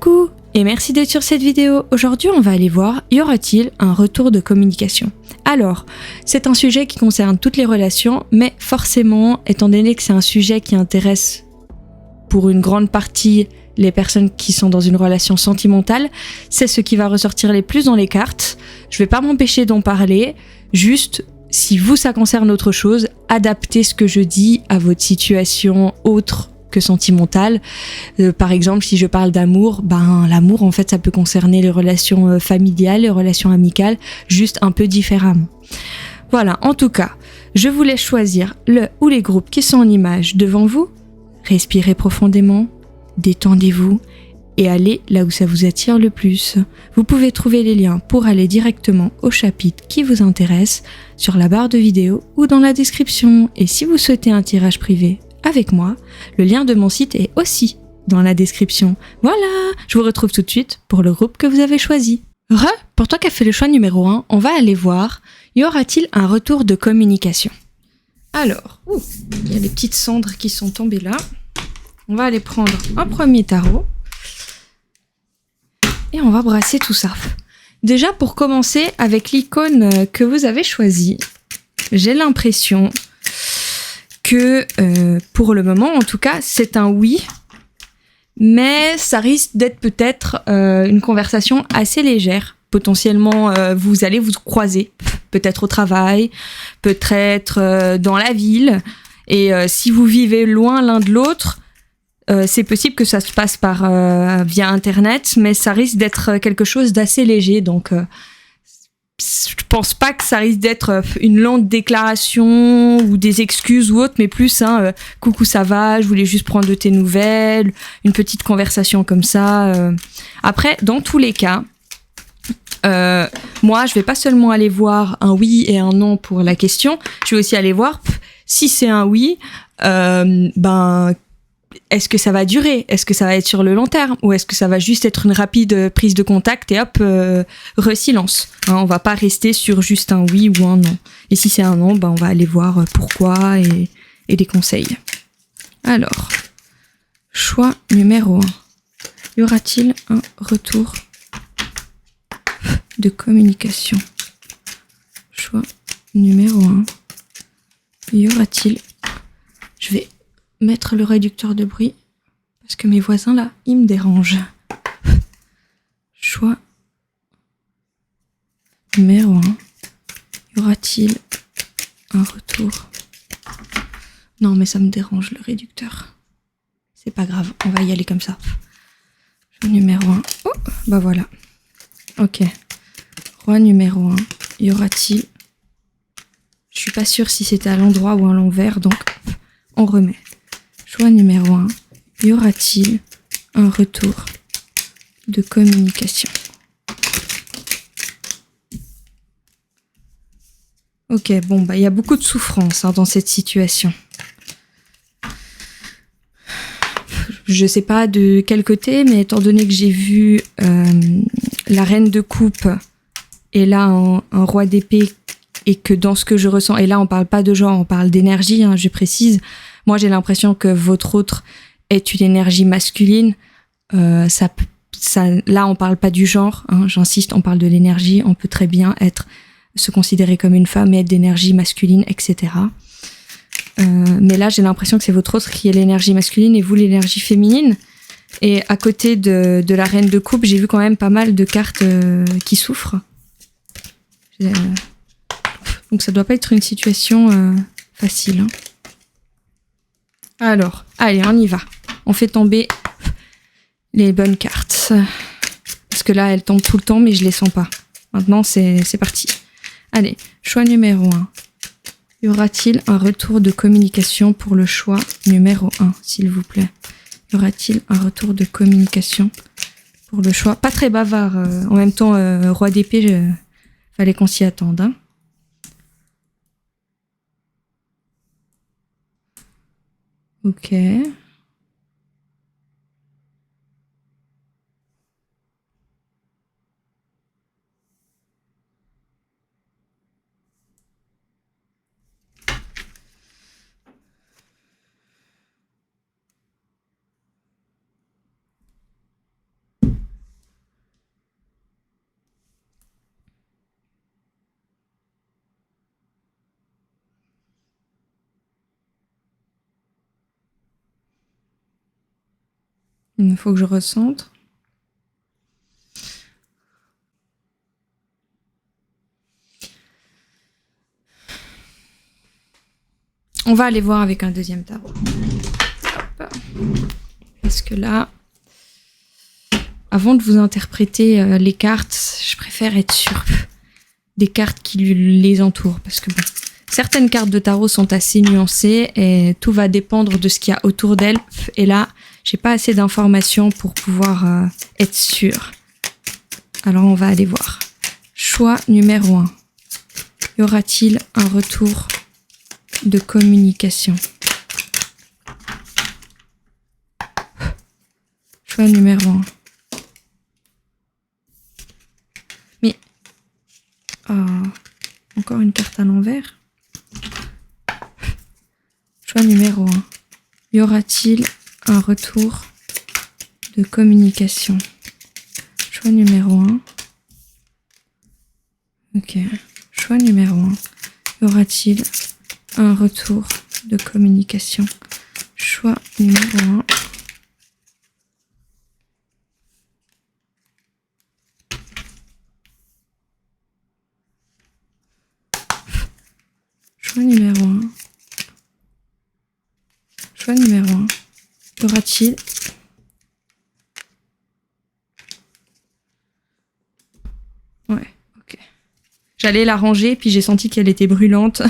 Coucou et merci d'être sur cette vidéo. Aujourd'hui, on va aller voir, y aura-t-il un retour de communication? Alors, c'est un sujet qui concerne toutes les relations, mais forcément, étant donné que c'est un sujet qui intéresse pour une grande partie les personnes qui sont dans une relation sentimentale, c'est ce qui va ressortir les plus dans les cartes. Je vais pas m'empêcher d'en parler, juste si vous ça concerne autre chose, adaptez ce que je dis à votre situation autre que sentimentale. Par exemple, si je parle d'amour, l'amour en fait ça peut concerner les relations familiales, les relations amicales, juste un peu différemment. Voilà, en tout cas, je vous laisse choisir le ou les groupes qui sont en image devant vous. Respirez profondément, détendez-vous et allez là où ça vous attire le plus. Vous pouvez trouver les liens pour aller directement au chapitre qui vous intéresse sur la barre de vidéo ou dans la description. Et si vous souhaitez un tirage privé avec moi, le lien de mon site est aussi dans la description. Voilà, je vous retrouve tout de suite pour le groupe que vous avez choisi. Pour toi qui as fait le choix numéro 1, on va aller voir, y aura-t-il un retour de communication? Alors, il y a des petites cendres qui sont tombées là. On va aller prendre un premier tarot et on va brasser tout ça. Déjà, pour commencer, avec l'icône que vous avez choisie, j'ai l'impression que pour le moment, en tout cas, c'est un oui, mais ça risque d'être peut-être une conversation assez légère. Potentiellement, vous allez vous croiser, peut-être au travail, peut-être dans la ville, et si vous vivez loin l'un de l'autre, c'est possible que ça se passe via Internet, mais ça risque d'être quelque chose d'assez léger, donc je pense pas que ça risque d'être une longue déclaration ou des excuses ou autre, mais plus coucou ça va, je voulais juste prendre de tes nouvelles, une petite conversation comme ça. Après, dans tous les cas, moi je vais pas seulement aller voir un oui et un non pour la question, je vais aussi aller voir si c'est un oui, est-ce que ça va durer? Est-ce que ça va être sur le long terme? Ou est-ce que ça va juste être une rapide prise de contact et hop, re-silence? On va pas rester sur juste un oui ou un non. Et si c'est un non, on va aller voir pourquoi et des conseils. Alors, choix numéro 1. Y aura-t-il un retour de communication? Choix numéro 1. Y aura-t-il... Je vais mettre le réducteur de bruit parce que mes voisins là, ils me dérangent. Choix numéro 1. Y aura-t-il un retour? Non, mais ça me dérange le réducteur. C'est pas grave, on va y aller comme ça. Choix numéro 1. Oh, voilà. Ok. Roi numéro 1. Y aura-t-il... Je suis pas sûre si c'était à l'endroit ou à l'envers, donc on remet. Choix numéro 1. Y aura-t-il un retour de communication? Ok, il y a beaucoup de souffrance dans cette situation. Je sais pas de quel côté, mais étant donné que j'ai vu la reine de coupe et là un roi d'épée, et que dans ce que je ressens, et là on parle pas de genre, on parle d'énergie, je précise. Moi j'ai l'impression que votre autre est une énergie masculine. Là on parle pas du genre, j'insiste, on parle de l'énergie. On peut très bien se considérer comme une femme et être d'énergie masculine, etc. Mais là j'ai l'impression que c'est votre autre qui est l'énergie masculine et vous l'énergie féminine. Et à côté de la reine de coupe, j'ai vu quand même pas mal de cartes qui souffrent. Donc ça doit pas être une situation facile. Alors, allez, on y va. On fait tomber les bonnes cartes. Parce que là, elles tombent tout le temps, mais je les sens pas. Maintenant, c'est parti. Allez, choix numéro 1. Y aura-t-il un retour de communication pour le choix numéro 1, s'il vous plaît? Y aura-t-il un retour de communication pour le choix? Pas très bavard. En même temps, roi d'épée, fallait qu'on s'y attende. Ok. Il faut que je recentre. On va aller voir avec un deuxième tarot. Hop. Parce que là, avant de vous interpréter les cartes, je préfère être sûre des cartes qui les entourent. Parce que bon, certaines cartes de tarot sont assez nuancées et tout va dépendre de ce qu'il y a autour d'elles. Et là, j'ai pas assez d'informations pour pouvoir être sûre. Alors on va aller voir. Choix numéro 1. Y aura-t-il un retour de communication? Choix numéro 1. Mais... encore une carte à l'envers. Choix numéro 1. Y aura-t-il un retour de communication? Choix numéro 1. Ok. Choix numéro 1. Y aura-t-il un retour de communication? Choix numéro 1. Choix numéro 1. Choix numéro 1. Y aura-t-il Ouais, ok. J'allais la ranger, puis j'ai senti qu'elle était brûlante.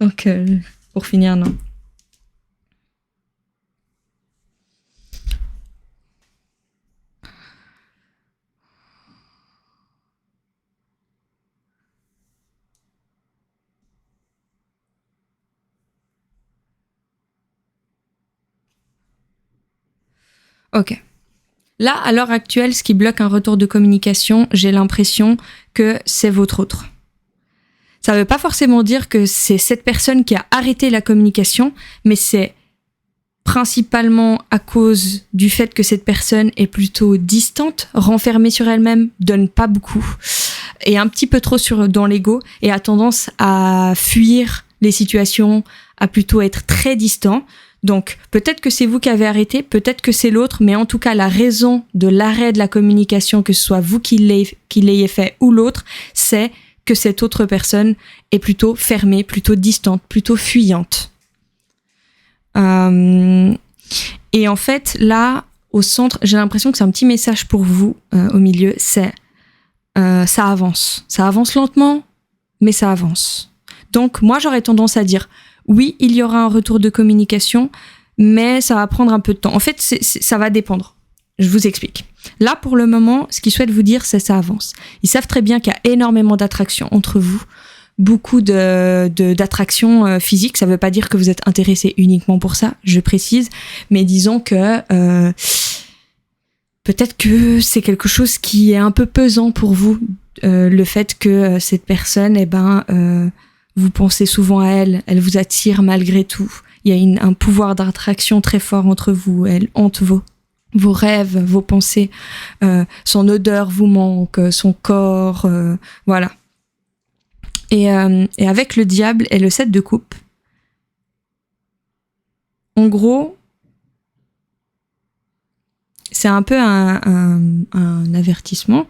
Donc, pour finir, non. Ok. Là, à l'heure actuelle, ce qui bloque un retour de communication, j'ai l'impression que c'est votre autre. Ça ne veut pas forcément dire que c'est cette personne qui a arrêté la communication, mais c'est principalement à cause du fait que cette personne est plutôt distante, renfermée sur elle-même, donne pas beaucoup, et un petit peu trop dans l'ego, et a tendance à fuir les situations, à plutôt être très distant. Donc, peut-être que c'est vous qui avez arrêté, peut-être que c'est l'autre, mais en tout cas, la raison de l'arrêt de la communication, que ce soit vous qui l'ayez fait ou l'autre, c'est que cette autre personne est plutôt fermée, plutôt distante, plutôt fuyante. Et en fait, là, au centre, j'ai l'impression que c'est un petit message pour vous, au milieu, c'est ça avance. Ça avance lentement, mais ça avance. Donc, moi, j'aurais tendance à dire, oui, il y aura un retour de communication, mais ça va prendre un peu de temps. En fait, ça va dépendre. Je vous explique. Là, pour le moment, ce qu'ils souhaitent vous dire, c'est ça avance. Ils savent très bien qu'il y a énormément d'attraction entre vous, beaucoup d'attraction physique. Ça ne veut pas dire que vous êtes intéressé uniquement pour ça, je précise, mais disons que peut-être que c'est quelque chose qui est un peu pesant pour vous, le fait que cette personne, vous pensez souvent à elle, elle vous attire malgré tout. Il y a un pouvoir d'attraction très fort entre vous, elle hante vos rêves, vos pensées, son odeur vous manque, son corps, voilà. Et avec le diable et le 7 de coupe, en gros, c'est un peu un avertissement,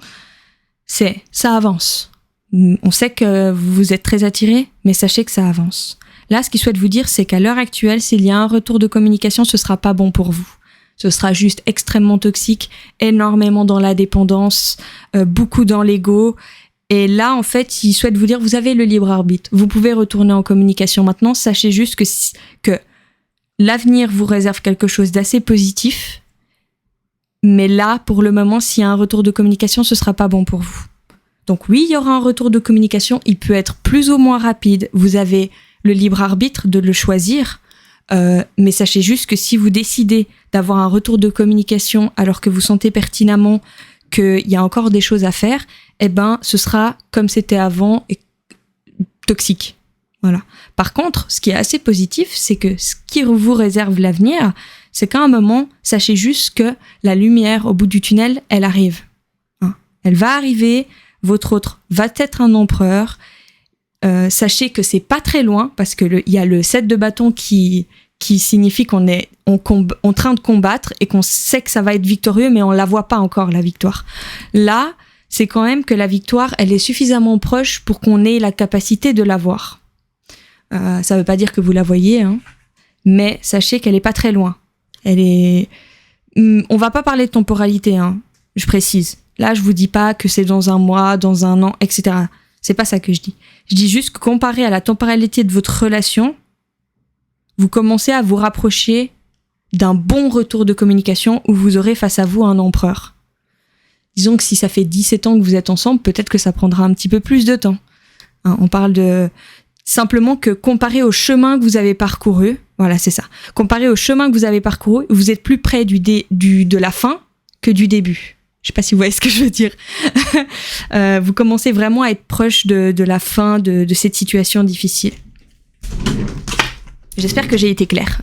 ça avance. On sait que vous êtes très attirés, mais sachez que ça avance. Là, ce qu'il souhaite vous dire, c'est qu'à l'heure actuelle, s'il y a un retour de communication, ce sera pas bon pour vous. Ce sera juste extrêmement toxique, énormément dans la dépendance, beaucoup dans l'ego. Et là, en fait, il souhaite vous dire, vous avez le libre arbitre. Vous pouvez retourner en communication maintenant. Sachez juste que l'avenir vous réserve quelque chose d'assez positif. Mais là, pour le moment, s'il y a un retour de communication, ce sera pas bon pour vous. Donc oui, il y aura un retour de communication. Il peut être plus ou moins rapide. Vous avez le libre arbitre de le choisir. Mais sachez juste que si vous décidez d'avoir un retour de communication alors que vous sentez pertinemment qu'il y a encore des choses à faire, ce sera comme c'était avant et toxique. Voilà. Par contre, ce qui est assez positif, c'est que ce qui vous réserve l'avenir, c'est qu'à un moment, sachez juste que la lumière au bout du tunnel, elle arrive. Elle va arriver, votre autre va être un empereur. Sachez que c'est pas très loin parce que il y a le 7 de bâton qui qui signifie qu'on est en train de combattre et qu'on sait que ça va être victorieux, mais on la voit pas encore, la victoire. Là, c'est quand même que la victoire, elle est suffisamment proche pour qu'on ait la capacité de la voir. Ça veut pas dire que vous la voyez, hein, mais sachez qu'elle est pas très loin. On va pas parler de temporalité, hein, je précise. Là, je vous dis pas que c'est dans un mois, dans un an, etc. C'est pas ça que je dis. Je dis juste que comparé à la temporalité de votre relation, vous commencez à vous rapprocher d'un bon retour de communication où vous aurez face à vous un empereur. Disons que si ça fait 17 ans que vous êtes ensemble, peut-être que ça prendra un petit peu plus de temps. Hein, on parle de simplement que comparé au chemin que vous avez parcouru, voilà, c'est ça. Comparé au chemin que vous avez parcouru, vous êtes plus près de la fin que du début. Je sais pas si vous voyez ce que je veux dire. Vous commencez vraiment à être proche de la fin de cette situation difficile. J'espère que j'ai été claire.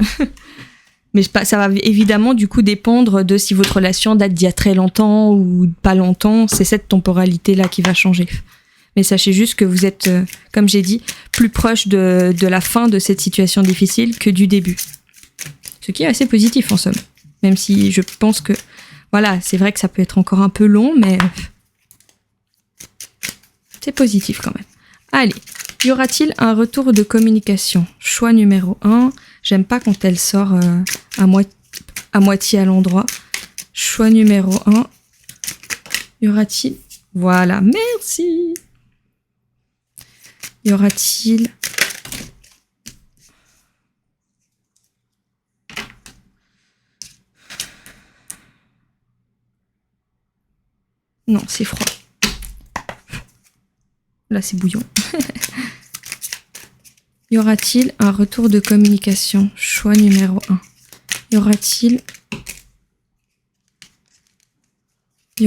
Mais ça va évidemment du coup dépendre de si votre relation date d'il y a très longtemps ou pas longtemps. C'est cette temporalité-là qui va changer. Mais sachez juste que vous êtes, comme j'ai dit, plus proche de la fin de cette situation difficile que du début. Ce qui est assez positif en somme. Même si je pense que, voilà, c'est vrai que ça peut être encore un peu long, mais c'est positif quand même. Allez, y aura-t-il un retour de communication ? Choix numéro 1. J'aime pas quand elle sort à moitié à l'endroit. Choix numéro 1. Y aura-t-il... Voilà, merci. Y aura-t-il... Non, c'est froid. Là, c'est bouillon. Y aura-t-il un retour de communication ? Choix numéro 1. Y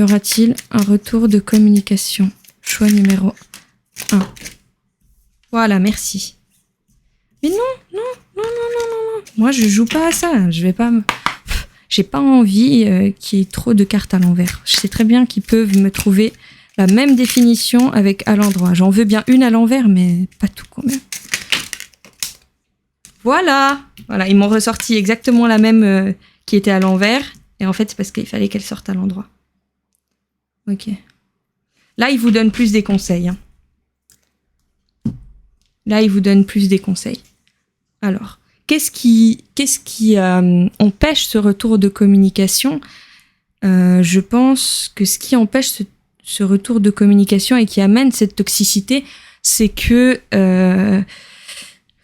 aura-t-il un retour de communication ? Choix numéro 1. Voilà, merci. Mais non. Moi, je joue pas à ça. J'ai pas envie qu'il y ait trop de cartes à l'envers. Je sais très bien qu'ils peuvent me trouver la même définition avec à l'endroit. J'en veux bien une à l'envers, mais pas tout quand même. Voilà, ils m'ont ressorti exactement la même qui était à l'envers. Et en fait, c'est parce qu'il fallait qu'elle sorte à l'endroit. Ok. Là, il vous donne plus des conseils. Hein. Alors, qu'est-ce qui empêche ce retour de communication ? Je pense que ce qui empêche ce retour de communication et qui amène cette toxicité, c'est que...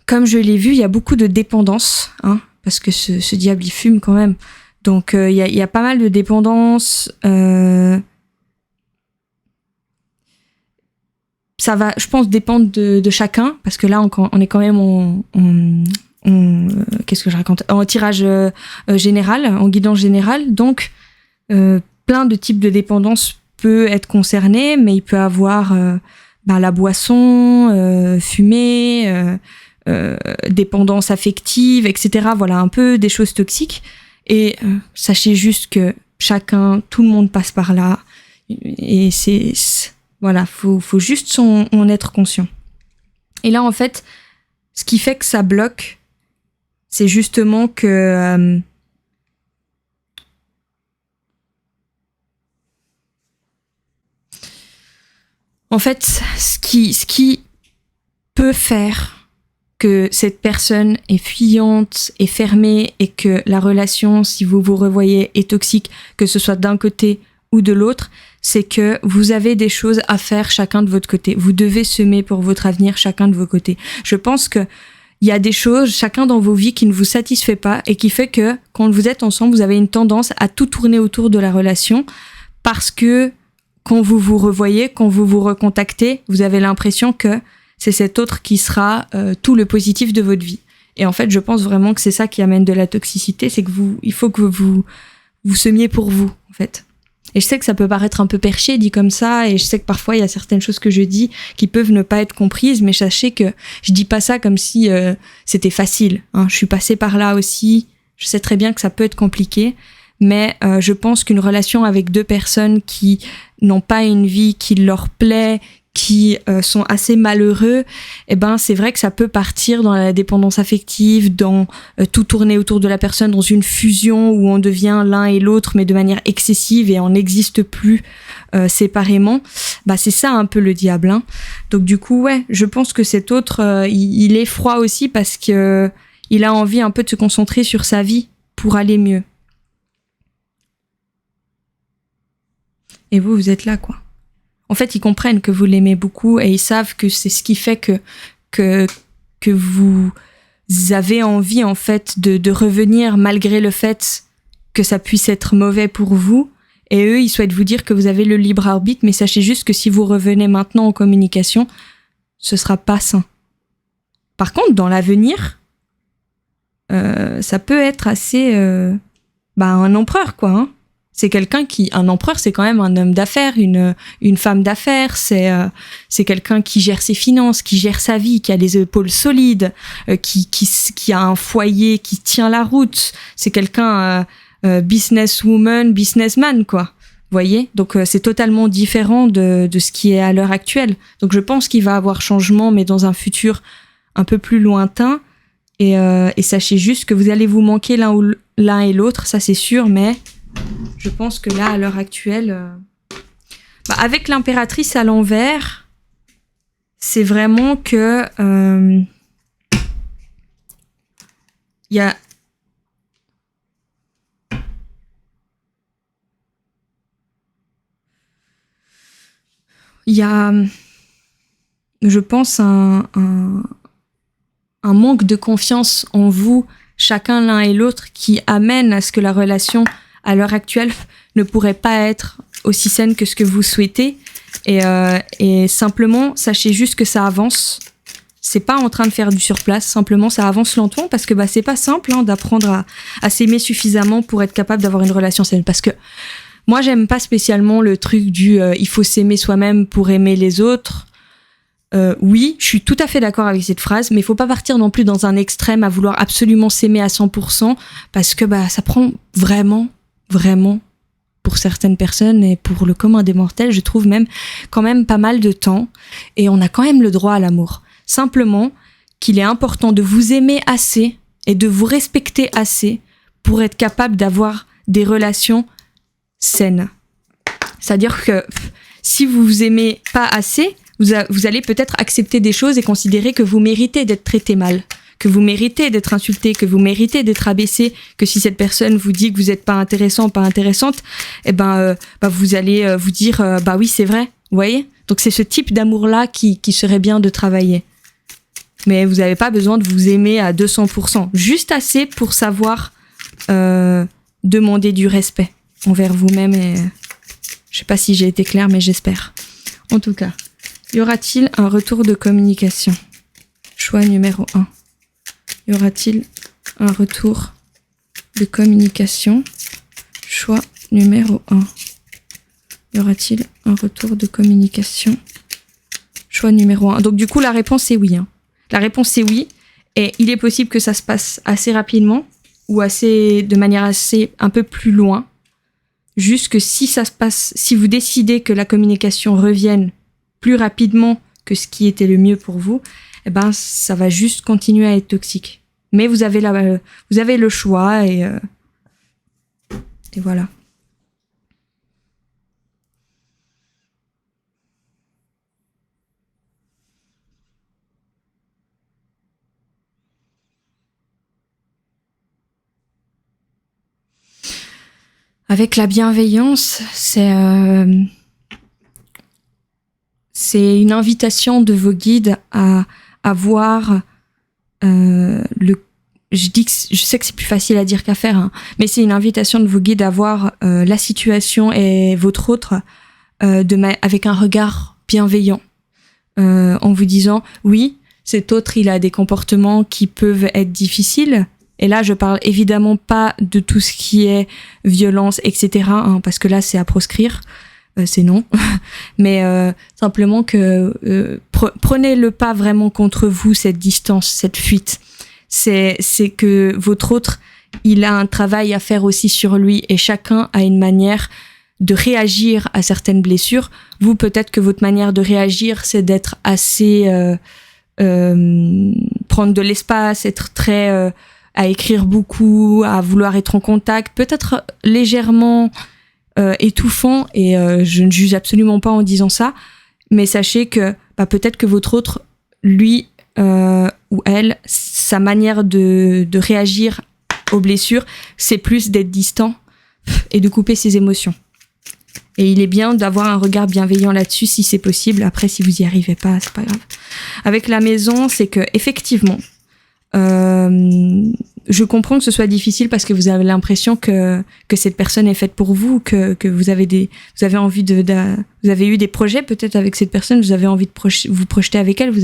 comme je l'ai vu, il y a beaucoup de dépendance, hein, parce que ce diable, il fume quand même. Donc, il y a pas mal de dépendance. Ça va, je pense, dépendre de chacun, parce que là, on est quand même qu'est-ce que je raconte ? En tirage général, en guidance générale. Donc, plein de types de dépendance peut être concerné, mais il peut avoir la boisson, fumer... dépendance affective, etc. Voilà, un peu des choses toxiques. Et sachez juste que tout le monde passe par là. Et voilà, faut juste en être conscient. Et là, en fait, ce qui fait que ça bloque, c'est justement que... en fait, ce qui peut faire que cette personne est fuyante, est fermée et que la relation, si vous vous revoyez, est toxique, que ce soit d'un côté ou de l'autre, c'est que vous avez des choses à faire chacun de votre côté. Vous devez semer pour votre avenir chacun de vos côtés. Je pense que il y a des choses, chacun dans vos vies, qui ne vous satisfait pas et qui fait que quand vous êtes ensemble, vous avez une tendance à tout tourner autour de la relation parce que quand vous vous revoyez, quand vous vous recontactez, vous avez l'impression que c'est cet autre qui sera tout le positif de votre vie. Et en fait, je pense vraiment que c'est ça qui amène de la toxicité, c'est que il faut que vous semiez pour vous, en fait. Et je sais que ça peut paraître un peu perché, dit comme ça, et je sais que parfois, il y a certaines choses que je dis qui peuvent ne pas être comprises, mais sachez que je dis pas ça comme si c'était facile. Hein. Je suis passée par là aussi, je sais très bien que ça peut être compliqué, mais je pense qu'une relation avec deux personnes qui n'ont pas une vie qui leur plaît, qui sont assez malheureux, eh ben c'est vrai que ça peut partir dans la dépendance affective, dans tout tourner autour de la personne, dans une fusion où on devient l'un et l'autre mais de manière excessive et on n'existe plus séparément. Bah c'est ça un peu le diable, hein. Donc du coup ouais, je pense que cet autre il est froid aussi parce que il a envie un peu de se concentrer sur sa vie pour aller mieux. Et vous êtes là quoi. En fait, ils comprennent que vous l'aimez beaucoup et ils savent que c'est ce qui fait que vous avez envie en fait de revenir malgré le fait que ça puisse être mauvais pour vous. Et eux, ils souhaitent vous dire que vous avez le libre arbitre, mais sachez juste que si vous revenez maintenant en communication, ce sera pas sain. Par contre, dans l'avenir, ça peut être assez un empereur quoi, hein. C'est quelqu'un un empereur, c'est quand même un homme d'affaires, une femme d'affaires, c'est quelqu'un qui gère ses finances, qui gère sa vie, qui a les épaules solides, qui a un foyer, qui tient la route. C'est quelqu'un businesswoman, businessman quoi. Vous voyez ? Donc c'est totalement différent de ce qui est à l'heure actuelle. Donc je pense qu'il va avoir changement, mais dans un futur un peu plus lointain. Et sachez juste que vous allez vous manquer l'un et l'autre, ça c'est sûr, mais je pense que là, à l'heure actuelle, avec l'impératrice à l'envers, c'est vraiment que il y a je pense, un manque de confiance en vous, chacun l'un et l'autre, qui amène à ce que la relation à l'heure actuelle ne pourrait pas être aussi saine que ce que vous souhaitez. Et simplement, sachez juste que ça avance. C'est pas en train de faire du surplace, simplement ça avance lentement parce que c'est pas simple d'apprendre à s'aimer suffisamment pour être capable d'avoir une relation saine. Parce que moi, j'aime pas spécialement le truc du il faut s'aimer soi-même pour aimer les autres. Oui, je suis tout à fait d'accord avec cette phrase, mais il faut pas partir non plus dans un extrême à vouloir absolument s'aimer à 100% parce que ça prend vraiment pour certaines personnes et pour le commun des mortels, je trouve quand même pas mal de temps et on a quand même le droit à l'amour. Simplement qu'il est important de vous aimer assez et de vous respecter assez pour être capable d'avoir des relations saines. C'est-à-dire que si vous vous aimez pas assez, vous allez peut-être accepter des choses et considérer que vous méritez d'être traité mal, que vous méritez d'être insulté, que vous méritez d'être abaissé, que si cette personne vous dit que vous n'êtes pas intéressant, pas intéressante, vous allez vous dire oui c'est vrai, vous voyez ? Donc c'est ce type d'amour-là qui serait bien de travailler. Mais vous n'avez pas besoin de vous aimer à 200%, juste assez pour savoir demander du respect envers vous-même et je sais pas si j'ai été claire mais j'espère. En tout cas, y aura-t-il un retour de communication ? Choix numéro 1. Y aura-t-il un retour de communication ? Choix numéro 1. Y aura-t-il un retour de communication ? Choix numéro 1. Donc du coup, la réponse est oui. La réponse est oui. Et il est possible que ça se passe assez rapidement ou de manière assez un peu plus loin. Juste que si ça se passe, si vous décidez que la communication revienne plus rapidement que ce qui était le mieux pour vous, ça va juste continuer à être toxique. Mais vous avez le choix et voilà. Avec la bienveillance, c'est une invitation de vos guides à voir je sais que c'est plus facile à dire qu'à faire, mais c'est une invitation de vos guides à voir la situation et votre autre avec un regard bienveillant, en vous disant oui, cet autre il a des comportements qui peuvent être difficiles. Et là, je parle évidemment pas de tout ce qui est violence, etc., parce que là, c'est à proscrire. C'est non. Mais simplement que prenez-le pas vraiment contre vous, cette distance, cette fuite. C'est que votre autre, il a un travail à faire aussi sur lui et chacun a une manière de réagir à certaines blessures. Vous, peut-être que votre manière de réagir, c'est d'être assez... prendre de l'espace, être très... à écrire beaucoup, à vouloir être en contact, peut-être légèrement étouffant, et je ne juge absolument pas en disant ça, mais sachez que peut-être que votre autre, lui ou elle, sa manière de réagir aux blessures, c'est plus d'être distant et de couper ses émotions. Et il est bien d'avoir un regard bienveillant là-dessus si c'est possible. Après, si vous y arrivez pas, c'est pas grave. Avec la maison, c'est que effectivement, je comprends que ce soit difficile parce que vous avez l'impression que cette personne est faite pour vous, que vous avez vous avez eu des projets peut-être avec cette personne, vous avez envie de vous projeter avec elle, vous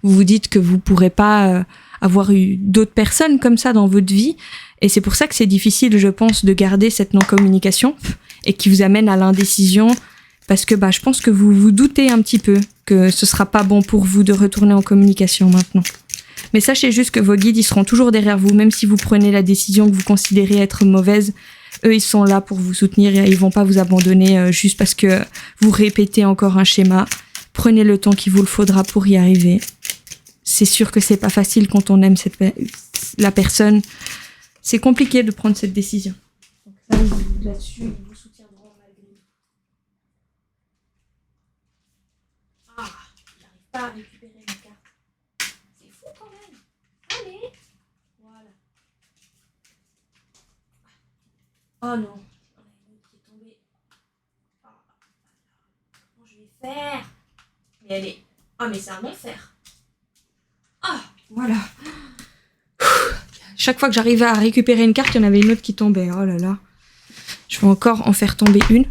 vous dites que vous pourrez pas avoir eu d'autres personnes comme ça dans votre vie, et c'est pour ça que c'est difficile, je pense, de garder cette non-communication et qui vous amène à l'indécision, parce que je pense que vous vous doutez un petit peu que ce sera pas bon pour vous de retourner en communication maintenant. Mais sachez juste que vos guides, ils seront toujours derrière vous, même si vous prenez la décision que vous considérez être mauvaise. Eux, ils sont là pour vous soutenir et ils vont pas vous abandonner juste parce que vous répétez encore un schéma. Prenez le temps qu'il vous le faudra pour y arriver. C'est sûr que c'est pas facile quand on aime la personne. C'est compliqué de prendre cette décision. Donc ça, là-dessus, ils vous soutiendront malgré tout. Ah, j'arrive pas à récupérer ma carte. C'est fou quand même. Allez. Voilà. Oh non. Il y en a une autre qui est tombée. Comment je vais faire? Mais elle est... Ah, mais c'est un enfer. Ah, voilà. Chaque fois que j'arrivais à récupérer une carte, il y en avait une autre qui tombait. Oh là là. Je vais encore en faire tomber une.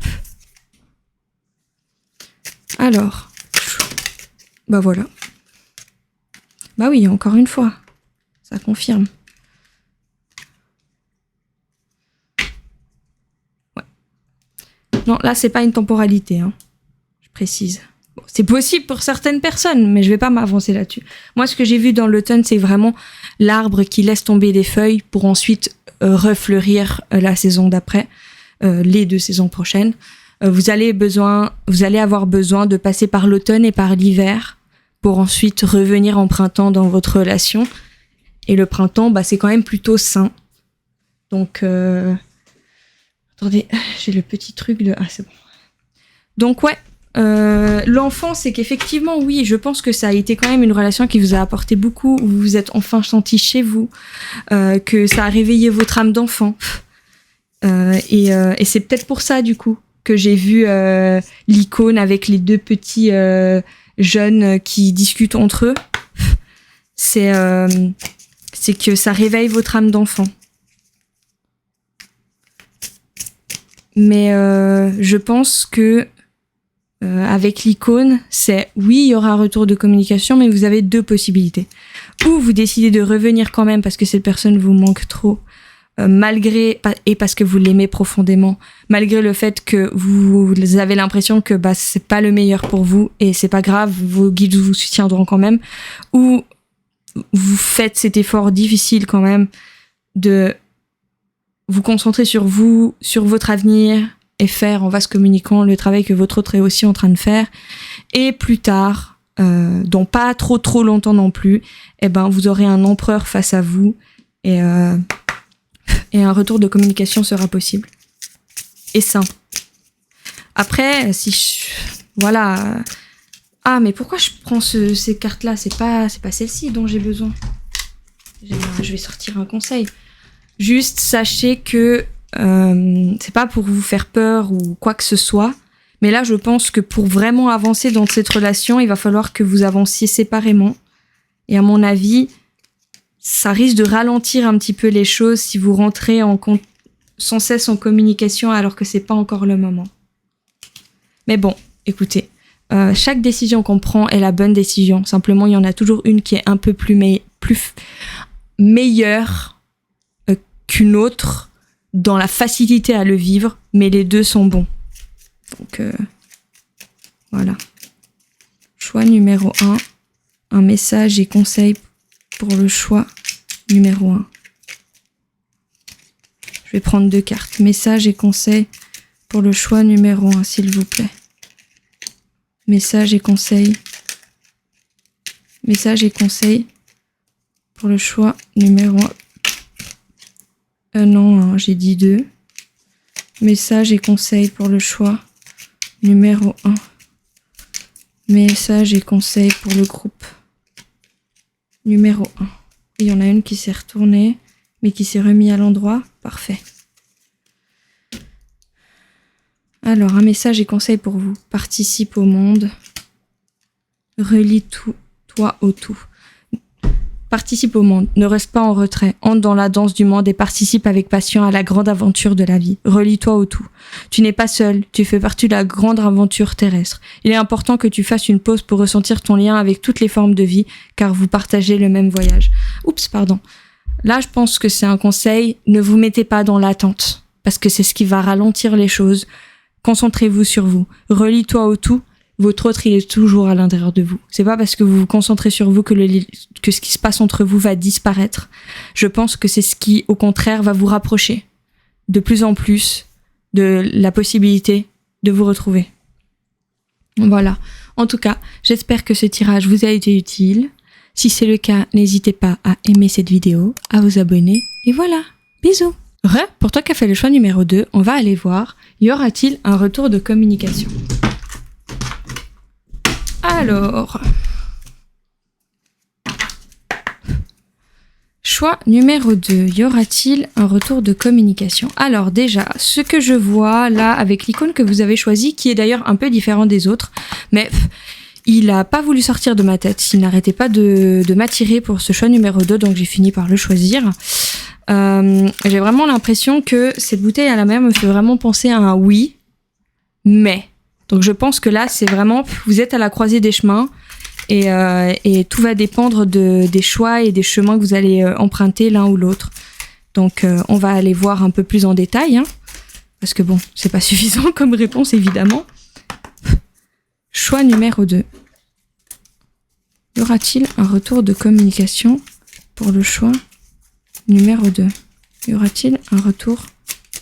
Alors. Voilà. Oui, encore une fois. Ça confirme. Ouais. Non, là, c'est pas une temporalité, hein. Je précise. Bon, c'est possible pour certaines personnes, mais je vais pas m'avancer là-dessus. Moi, ce que j'ai vu dans l'automne, c'est vraiment l'arbre qui laisse tomber des feuilles pour ensuite refleurir la saison d'après, les 2 saisons prochaines. Vous allez avoir besoin de passer par l'automne et par l'hiver pour ensuite revenir en printemps dans votre relation. Et le printemps, c'est quand même plutôt sain. Donc, attendez, j'ai le petit truc de... Ah, c'est bon. Donc, ouais. L'enfant, c'est qu'effectivement, oui, je pense que ça a été quand même une relation qui vous a apporté beaucoup, où vous vous êtes enfin senti chez vous, que ça a réveillé votre âme d'enfant. Et c'est peut-être pour ça, du coup, que j'ai vu l'icône avec les 2 petits jeunes qui discutent entre eux. C'est que ça réveille votre âme d'enfant. Mais je pense que avec l'icône, c'est oui, il y aura un retour de communication, mais vous avez 2 possibilités. Ou vous décidez de revenir quand même parce que cette personne vous manque trop, et parce que vous l'aimez profondément, malgré le fait que vous avez l'impression que c'est pas le meilleur pour vous, et c'est pas grave, vos guides vous soutiendront quand même. Ou vous faites cet effort difficile quand même de vous concentrer sur vous, sur votre avenir, et faire en vase communicant le travail que votre autre est aussi en train de faire. Et plus tard, dans pas trop longtemps non plus, vous aurez un empereur face à vous, et un retour de communication sera possible. Et sain. Après, voilà. Ah, mais pourquoi je prends ces cartes-là? C'est pas celle-ci dont j'ai besoin. Je vais sortir un conseil. Juste sachez que c'est pas pour vous faire peur ou quoi que ce soit, mais là je pense que pour vraiment avancer dans cette relation, il va falloir que vous avanciez séparément, et à mon avis ça risque de ralentir un petit peu les choses si vous rentrez sans cesse en communication alors que c'est pas encore le moment. Mais bon, écoutez, chaque décision qu'on prend est la bonne décision, simplement il y en a toujours une qui est un peu plus meilleure qu'une autre dans la facilité à le vivre, mais les 2 sont bons. Donc, voilà. Choix numéro 1. Un message et conseil pour le choix numéro 1. Je vais prendre 2 cartes. Message et conseil pour le choix numéro 1, s'il vous plaît. Messages et conseils. Messages et conseils pour le choix numéro 1. Non, j'ai dit 2. Messages et conseils pour le choix numéro 1. Messages et conseils pour le groupe numéro 1. Il y en a une qui s'est retournée, mais qui s'est remis à l'endroit. Parfait. Alors, un message et conseil pour vous. Participe au monde. Relie tout, toi au tout. Participe au monde. Ne reste pas en retrait. Entre dans la danse du monde et participe avec passion à la grande aventure de la vie. Relie-toi au tout. Tu n'es pas seul. Tu fais partie de la grande aventure terrestre. Il est important que tu fasses une pause pour ressentir ton lien avec toutes les formes de vie, car vous partagez le même voyage. Oups, pardon. Là, je pense que c'est un conseil. Ne vous mettez pas dans l'attente, parce que c'est ce qui va ralentir les choses. Concentrez-vous sur vous. Relie-toi au tout. Votre autre, il est toujours à l'intérieur de vous. C'est pas parce que vous vous concentrez sur vous que ce qui se passe entre vous va disparaître. Je pense que c'est ce qui, au contraire, va vous rapprocher de plus en plus de la possibilité de vous retrouver. Voilà. En tout cas, j'espère que ce tirage vous a été utile. Si c'est le cas, n'hésitez pas à aimer cette vidéo, à vous abonner. Et voilà. Bisous. Pour toi qui as fait le choix numéro 2, on va aller voir, y aura-t-il un retour de communication ? Alors, choix numéro 2, y aura-t-il un retour de communication ? Alors déjà, ce que je vois là avec l'icône que vous avez choisi, qui est d'ailleurs un peu différent des autres, mais il a pas voulu sortir de ma tête, il n'arrêtait pas de m'attirer pour ce choix numéro 2, donc j'ai fini par le choisir. J'ai vraiment l'impression que cette bouteille à la mer me fait vraiment penser à un oui, mais... Donc je pense que là, c'est vraiment, vous êtes à la croisée des chemins et tout va dépendre des choix et des chemins que vous allez emprunter l'un ou l'autre. Donc on va aller voir un peu plus en détail, hein, parce que bon, c'est pas suffisant comme réponse évidemment. Choix numéro 2. Y aura-t-il un retour de communication pour le choix numéro 2 ? Y aura-t-il un retour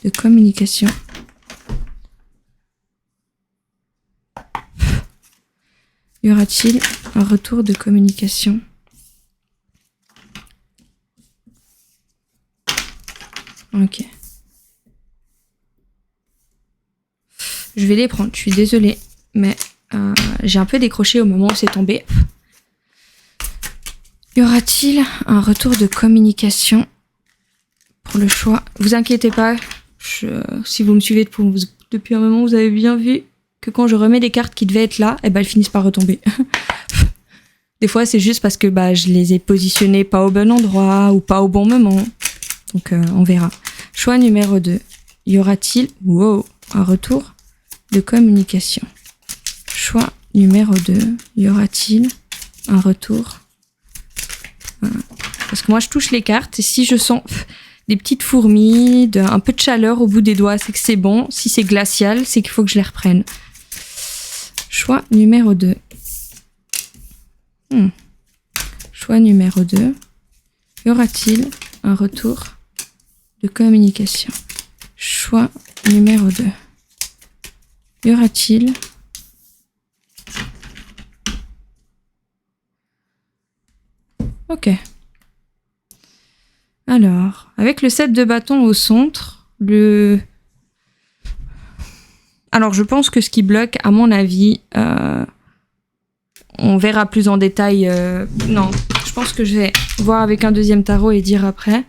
de communication ? Y aura-t-il un retour de communication ? Ok. Je vais les prendre, je suis désolée, mais j'ai un peu décroché au moment où c'est tombé. Y aura-t-il un retour de communication pour le choix ? Vous inquiétez pas, si vous me suivez depuis un moment, vous avez bien vu que quand je remets des cartes qui devaient être là, elles finissent par retomber. Des fois, c'est juste parce que je les ai positionnées pas au bon endroit ou pas au bon moment. Donc, on verra. Choix numéro 2. Y aura-t-il un retour de communication ? Choix numéro 2. Y aura-t-il un retour ? Parce que moi, je touche les cartes et si je sens des petites fourmis, un peu de chaleur au bout des doigts, c'est que c'est bon. Si c'est glacial, c'est qu'il faut que je les reprenne. Choix numéro 2. Choix numéro 2. Y aura-t-il un retour de communication ? Choix numéro 2. Y aura-t-il Ok. Alors, avec le 7 de bâton au centre, Alors, je pense que ce qui bloque, à mon avis, on verra plus en détail. Non, je pense que je vais voir avec un deuxième tarot et dire après.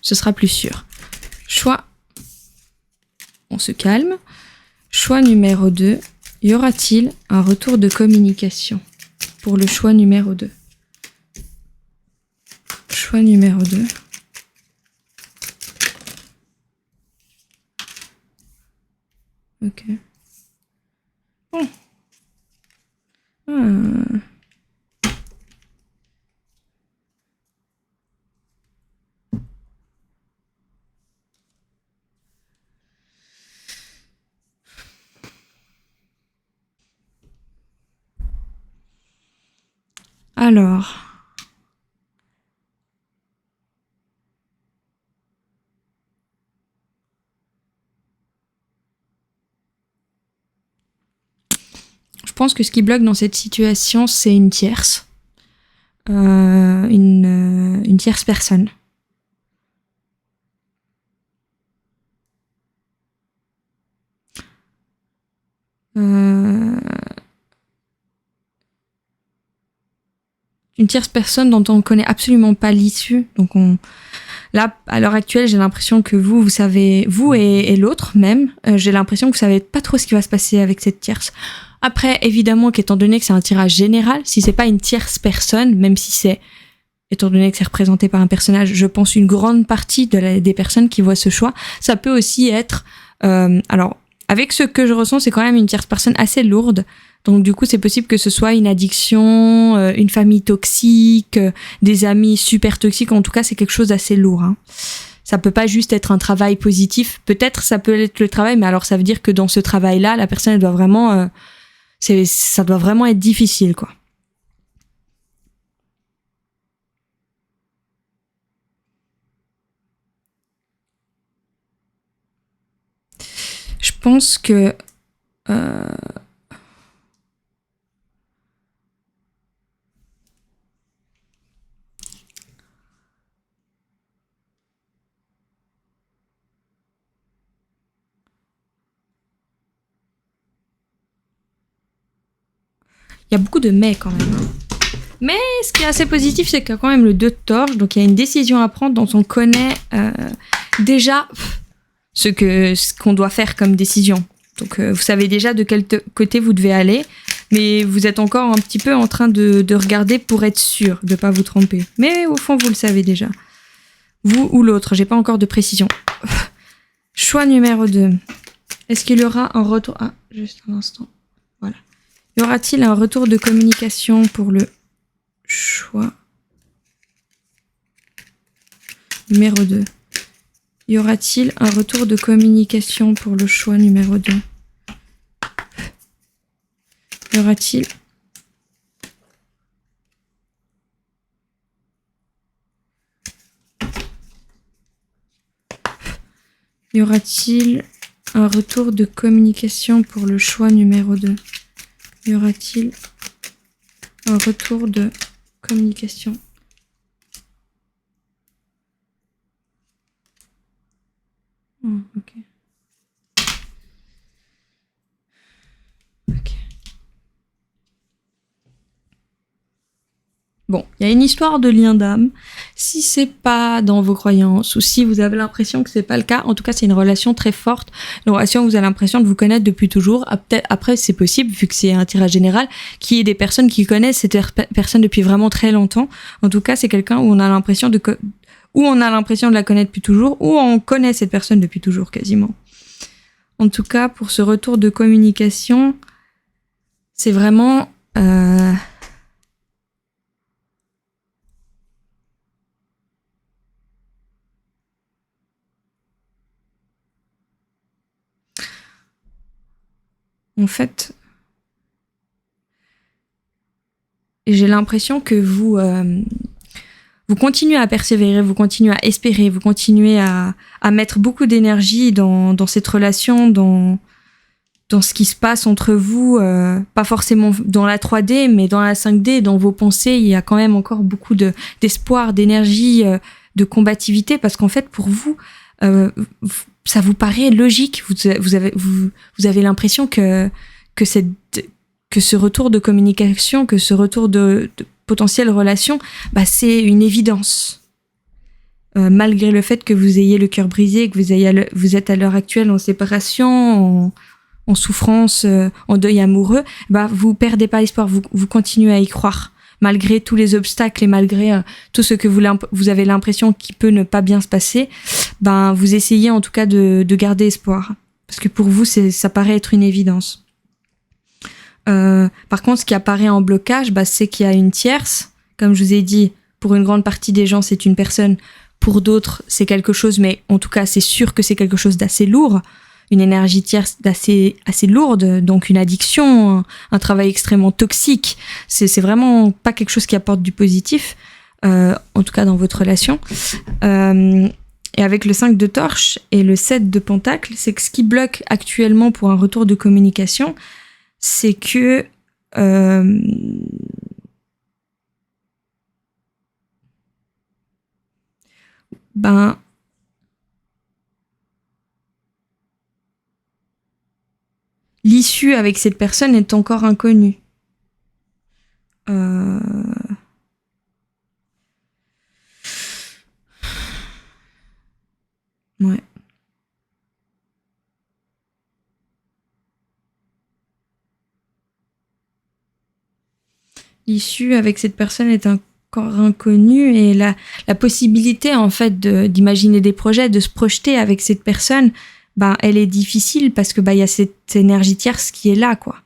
Ce sera plus sûr. Choix. On se calme. Choix numéro 2. Y aura-t-il un retour de communication pour le choix numéro 2 ? Choix numéro 2. Ok. Bon. Alors. pense que ce qui bloque dans cette situation, c'est une tierce. Une tierce personne. Une tierce personne dont on ne connaît absolument pas l'issue. Donc là, à l'heure actuelle, j'ai l'impression que vous savez, vous et l'autre même, j'ai l'impression que vous savez pas trop ce qui va se passer avec cette tierce. Après, évidemment qu'étant donné que c'est un tirage général, si c'est pas une tierce personne, même si c'est, étant donné que c'est représenté par un personnage, je pense une grande partie des personnes qui voient ce choix, ça peut aussi être, alors, avec ce que je ressens, c'est quand même une tierce personne assez lourde. Donc du coup, c'est possible que ce soit une addiction, une famille toxique, des amis super toxiques. En tout cas, c'est quelque chose d'assez lourd. Hein. Ça peut pas juste être un travail positif. Peut-être ça peut être le travail, mais alors ça veut dire que dans ce travail-là, la personne elle doit vraiment, ça doit vraiment être difficile, quoi. Je pense que il y a beaucoup de mais quand même. Mais ce qui est assez positif, c'est qu'il y a quand même le 2 de torche, donc il y a une décision à prendre dont on connaît déjà ce qu'on doit faire comme décision. Donc vous savez déjà de quel côté vous devez aller, mais vous êtes encore un petit peu en train de regarder pour être sûr de ne pas vous tromper. Mais au fond, vous le savez déjà. Vous ou l'autre, j'ai pas encore de précision. Choix numéro 2. Est-ce qu'il y aura un retour... Ah, juste un instant. Voilà. Y aura-t-il un retour de communication pour le choix numéro 2? Y aura-t-il un retour de communication pour le choix numéro 2? Y aura-t-il Y aura-t-il un retour de communication pour le choix numéro 2? Y aura-t-il un retour de communication? Ok. Ok. Bon, il y a une histoire de lien d'âme. Si c'est pas dans vos croyances ou si vous avez l'impression que c'est pas le cas, en tout cas c'est une relation très forte, une relation où vous avez l'impression de vous connaître depuis toujours. Après c'est possible, vu que c'est un tirage général, qu'il y ait des personnes qui connaissent cette personne depuis vraiment très longtemps. En tout cas c'est quelqu'un où on a l'impression de la connaître depuis toujours, ou on connaît cette personne depuis toujours quasiment. En tout cas pour ce retour de communication, c'est vraiment... En fait, j'ai l'impression que vous continuez à persévérer, vous continuez à espérer, vous continuez à mettre beaucoup d'énergie dans cette relation, dans ce qui se passe entre vous, pas forcément dans la 3D, mais dans la 5D, dans vos pensées, il y a quand même encore beaucoup d'espoir, d'énergie, de combativité, parce qu'en fait, pour vous, ça vous paraît logique. Vous avez l'impression que ce retour de communication, que ce retour de potentielle relation, bah c'est une évidence. Malgré le fait que vous ayez le cœur brisé, que vous êtes à l'heure actuelle en séparation, en souffrance, en deuil amoureux, bah vous perdez pas espoir, vous continuez à y croire. Malgré tous les obstacles et malgré tout ce que vous avez l'impression qu'il peut ne pas bien se passer, ben vous essayez en tout cas de garder espoir. Parce que pour vous, ça paraît être une évidence. Par contre, ce qui apparaît en blocage, bah, c'est qu'il y a une tierce. Comme je vous ai dit, pour une grande partie des gens, c'est une personne. Pour d'autres, c'est quelque chose, mais en tout cas, c'est sûr que c'est quelque chose d'assez lourd. Une énergie tierce assez lourde, donc une addiction, un travail extrêmement toxique. C'est vraiment pas quelque chose qui apporte du positif, en tout cas dans votre relation. Et avec le 5 de torche et le 7 de pentacle, c'est que ce qui bloque actuellement pour un retour de communication, c'est que euh, ben l'issue avec cette personne est encore inconnue. Ouais. L'issue avec cette personne est encore inconnue et la possibilité en fait d'imaginer des projets, de se projeter avec cette personne, elle est difficile parce que il y a cette énergie tierce qui est là, quoi.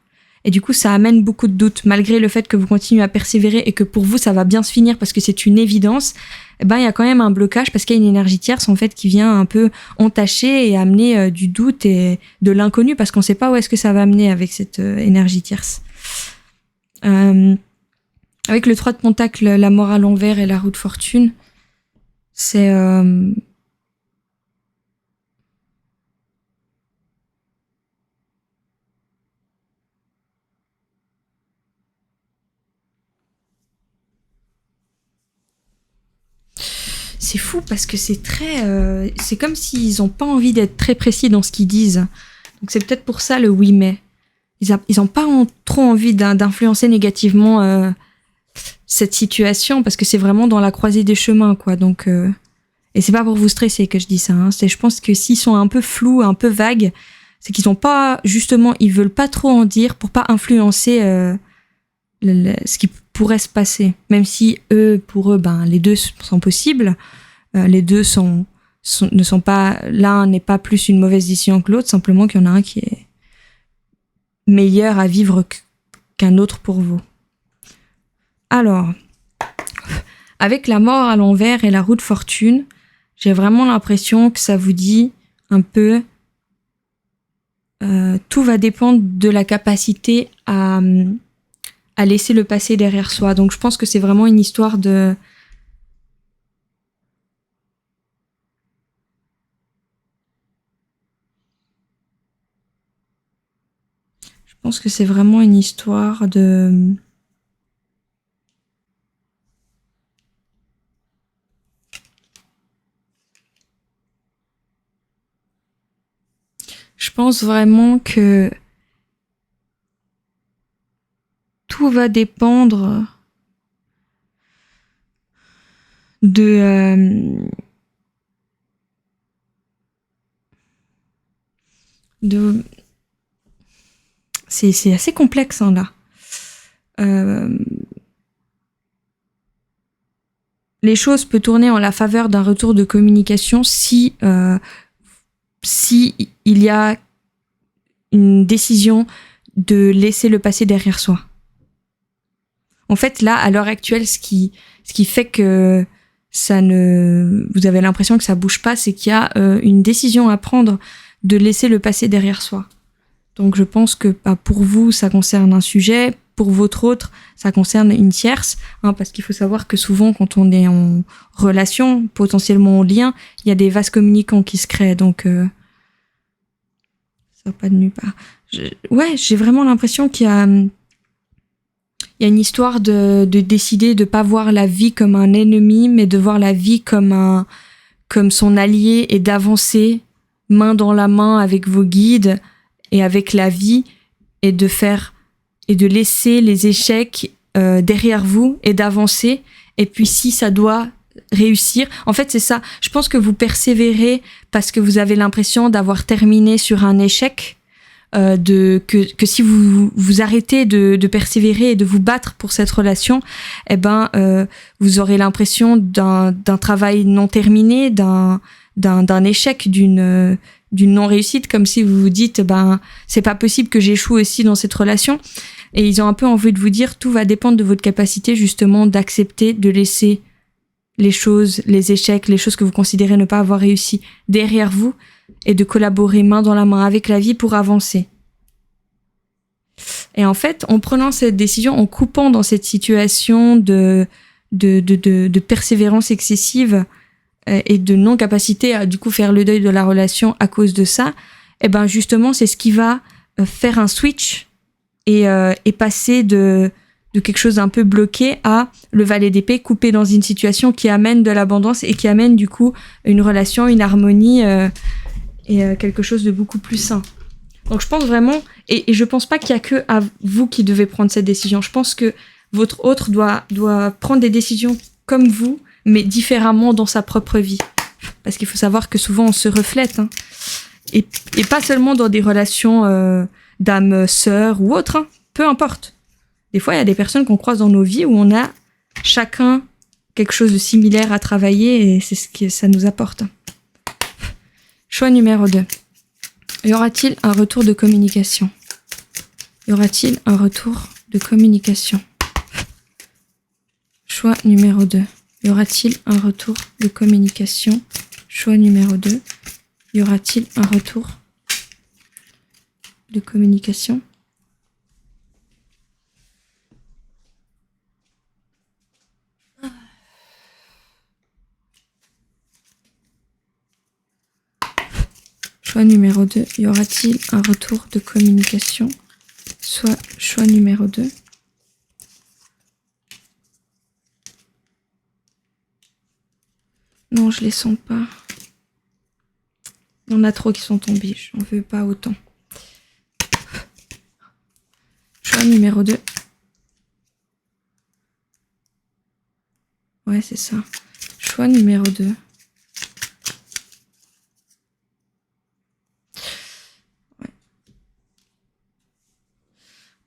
Et du coup, ça amène beaucoup de doutes, malgré le fait que vous continuez à persévérer et que pour vous, ça va bien se finir parce que c'est une évidence. Il y a quand même un blocage parce qu'il y a une énergie tierce en fait qui vient un peu entacher et amener du doute et de l'inconnu parce qu'on ne sait pas où est-ce que ça va amener avec cette énergie tierce. Avec le 3 de pentacle, la mort à l'envers et la roue de fortune, c'est c'est fou parce que c'est très c'est comme s'ils ont pas envie d'être très précis dans ce qu'ils disent. Donc c'est peut-être pour ça le oui mais ils ont pas trop envie d'influencer négativement cette situation parce que c'est vraiment dans la croisée des chemins, quoi. Donc et c'est pas pour vous stresser que je dis ça, hein. Je pense que s'ils sont un peu flous, un peu vagues, c'est qu'ils ont pas, justement, ils veulent pas trop en dire pour pas influencer ce qui pourrait se passer. Même si pour eux, les deux sont possibles, les deux ne sont pas, l'un n'est pas plus une mauvaise décision que l'autre, simplement qu'il y en a un qui est meilleur à vivre qu'un autre pour vous. Alors, avec la mort à l'envers et la roue de fortune, j'ai vraiment l'impression que ça vous dit un peu tout va dépendre de la capacité à laisser le passé derrière soi. Donc je pense que c'est vraiment une histoire de... Je pense que c'est vraiment une histoire de... Je pense vraiment que tout va dépendre de c'est assez complexe, hein, là. Les choses peuvent tourner en la faveur d'un retour de communication si il y a une décision de laisser le passé derrière soi. En fait, là, à l'heure actuelle, ce qui fait que vous avez l'impression que ça bouge pas, c'est qu'il y a une décision à prendre de laisser le passé derrière soi. Donc, je pense que pour vous, ça concerne un sujet. Pour votre autre, ça concerne une tierce, hein, parce qu'il faut savoir que souvent, quand on est en relation, potentiellement en lien, il y a des vases communicants qui se créent. Donc, ça va pas de nulle part. J'ai vraiment l'impression qu'il y a une histoire de décider de pas voir la vie comme un ennemi, mais de voir la vie comme son allié et d'avancer main dans la main avec vos guides et avec la vie et de laisser les échecs derrière vous et d'avancer. Et puis si ça doit réussir, en fait c'est ça. Je pense que vous persévérez parce que vous avez l'impression d'avoir terminé sur un échec. Que si vous arrêtez de persévérer et de vous battre pour cette relation, vous aurez l'impression d'un travail non terminé, d'un échec, d'une non-réussite, comme si vous vous dites c'est pas possible que j'échoue aussi dans cette relation. Et ils ont un peu envie de vous dire tout va dépendre de votre capacité justement d'accepter de laisser les choses, les échecs, les choses que vous considérez ne pas avoir réussi derrière vous et de collaborer main dans la main avec la vie pour avancer. Et en fait, en prenant cette décision, en coupant dans cette situation de persévérance excessive et de non-capacité à du coup faire le deuil de la relation à cause de ça, justement, c'est ce qui va faire un switch et passer de quelque chose d'un peu bloqué à le valet d'épée coupé dans une situation qui amène de l'abondance et qui amène du coup une relation, une harmonie et quelque chose de beaucoup plus sain. Donc je pense vraiment, et je pense pas qu'il y a que à vous qui devez prendre cette décision. Je pense que votre autre doit prendre des décisions comme vous, mais différemment dans sa propre vie. Parce qu'il faut savoir que souvent on se reflète, hein. Et pas seulement dans des relations d'âme sœur ou autre, hein. Peu importe. Des fois, il y a des personnes qu'on croise dans nos vies où on a chacun quelque chose de similaire à travailler et c'est ce que ça nous apporte. Choix numéro 2. Y aura-t-il un retour de communication ? Y aura-t-il un retour de communication ? Choix numéro 2. Y aura-t-il un retour de communication ? Choix numéro 2. Y aura-t-il un retour de communication ? Choix numéro 2, y aura-t-il un retour de communication ? Soit choix numéro 2. Non, je les sens pas. Il y en a trop qui sont tombés, j'en veux pas autant. Choix numéro 2. Ouais, c'est ça. Choix numéro 2.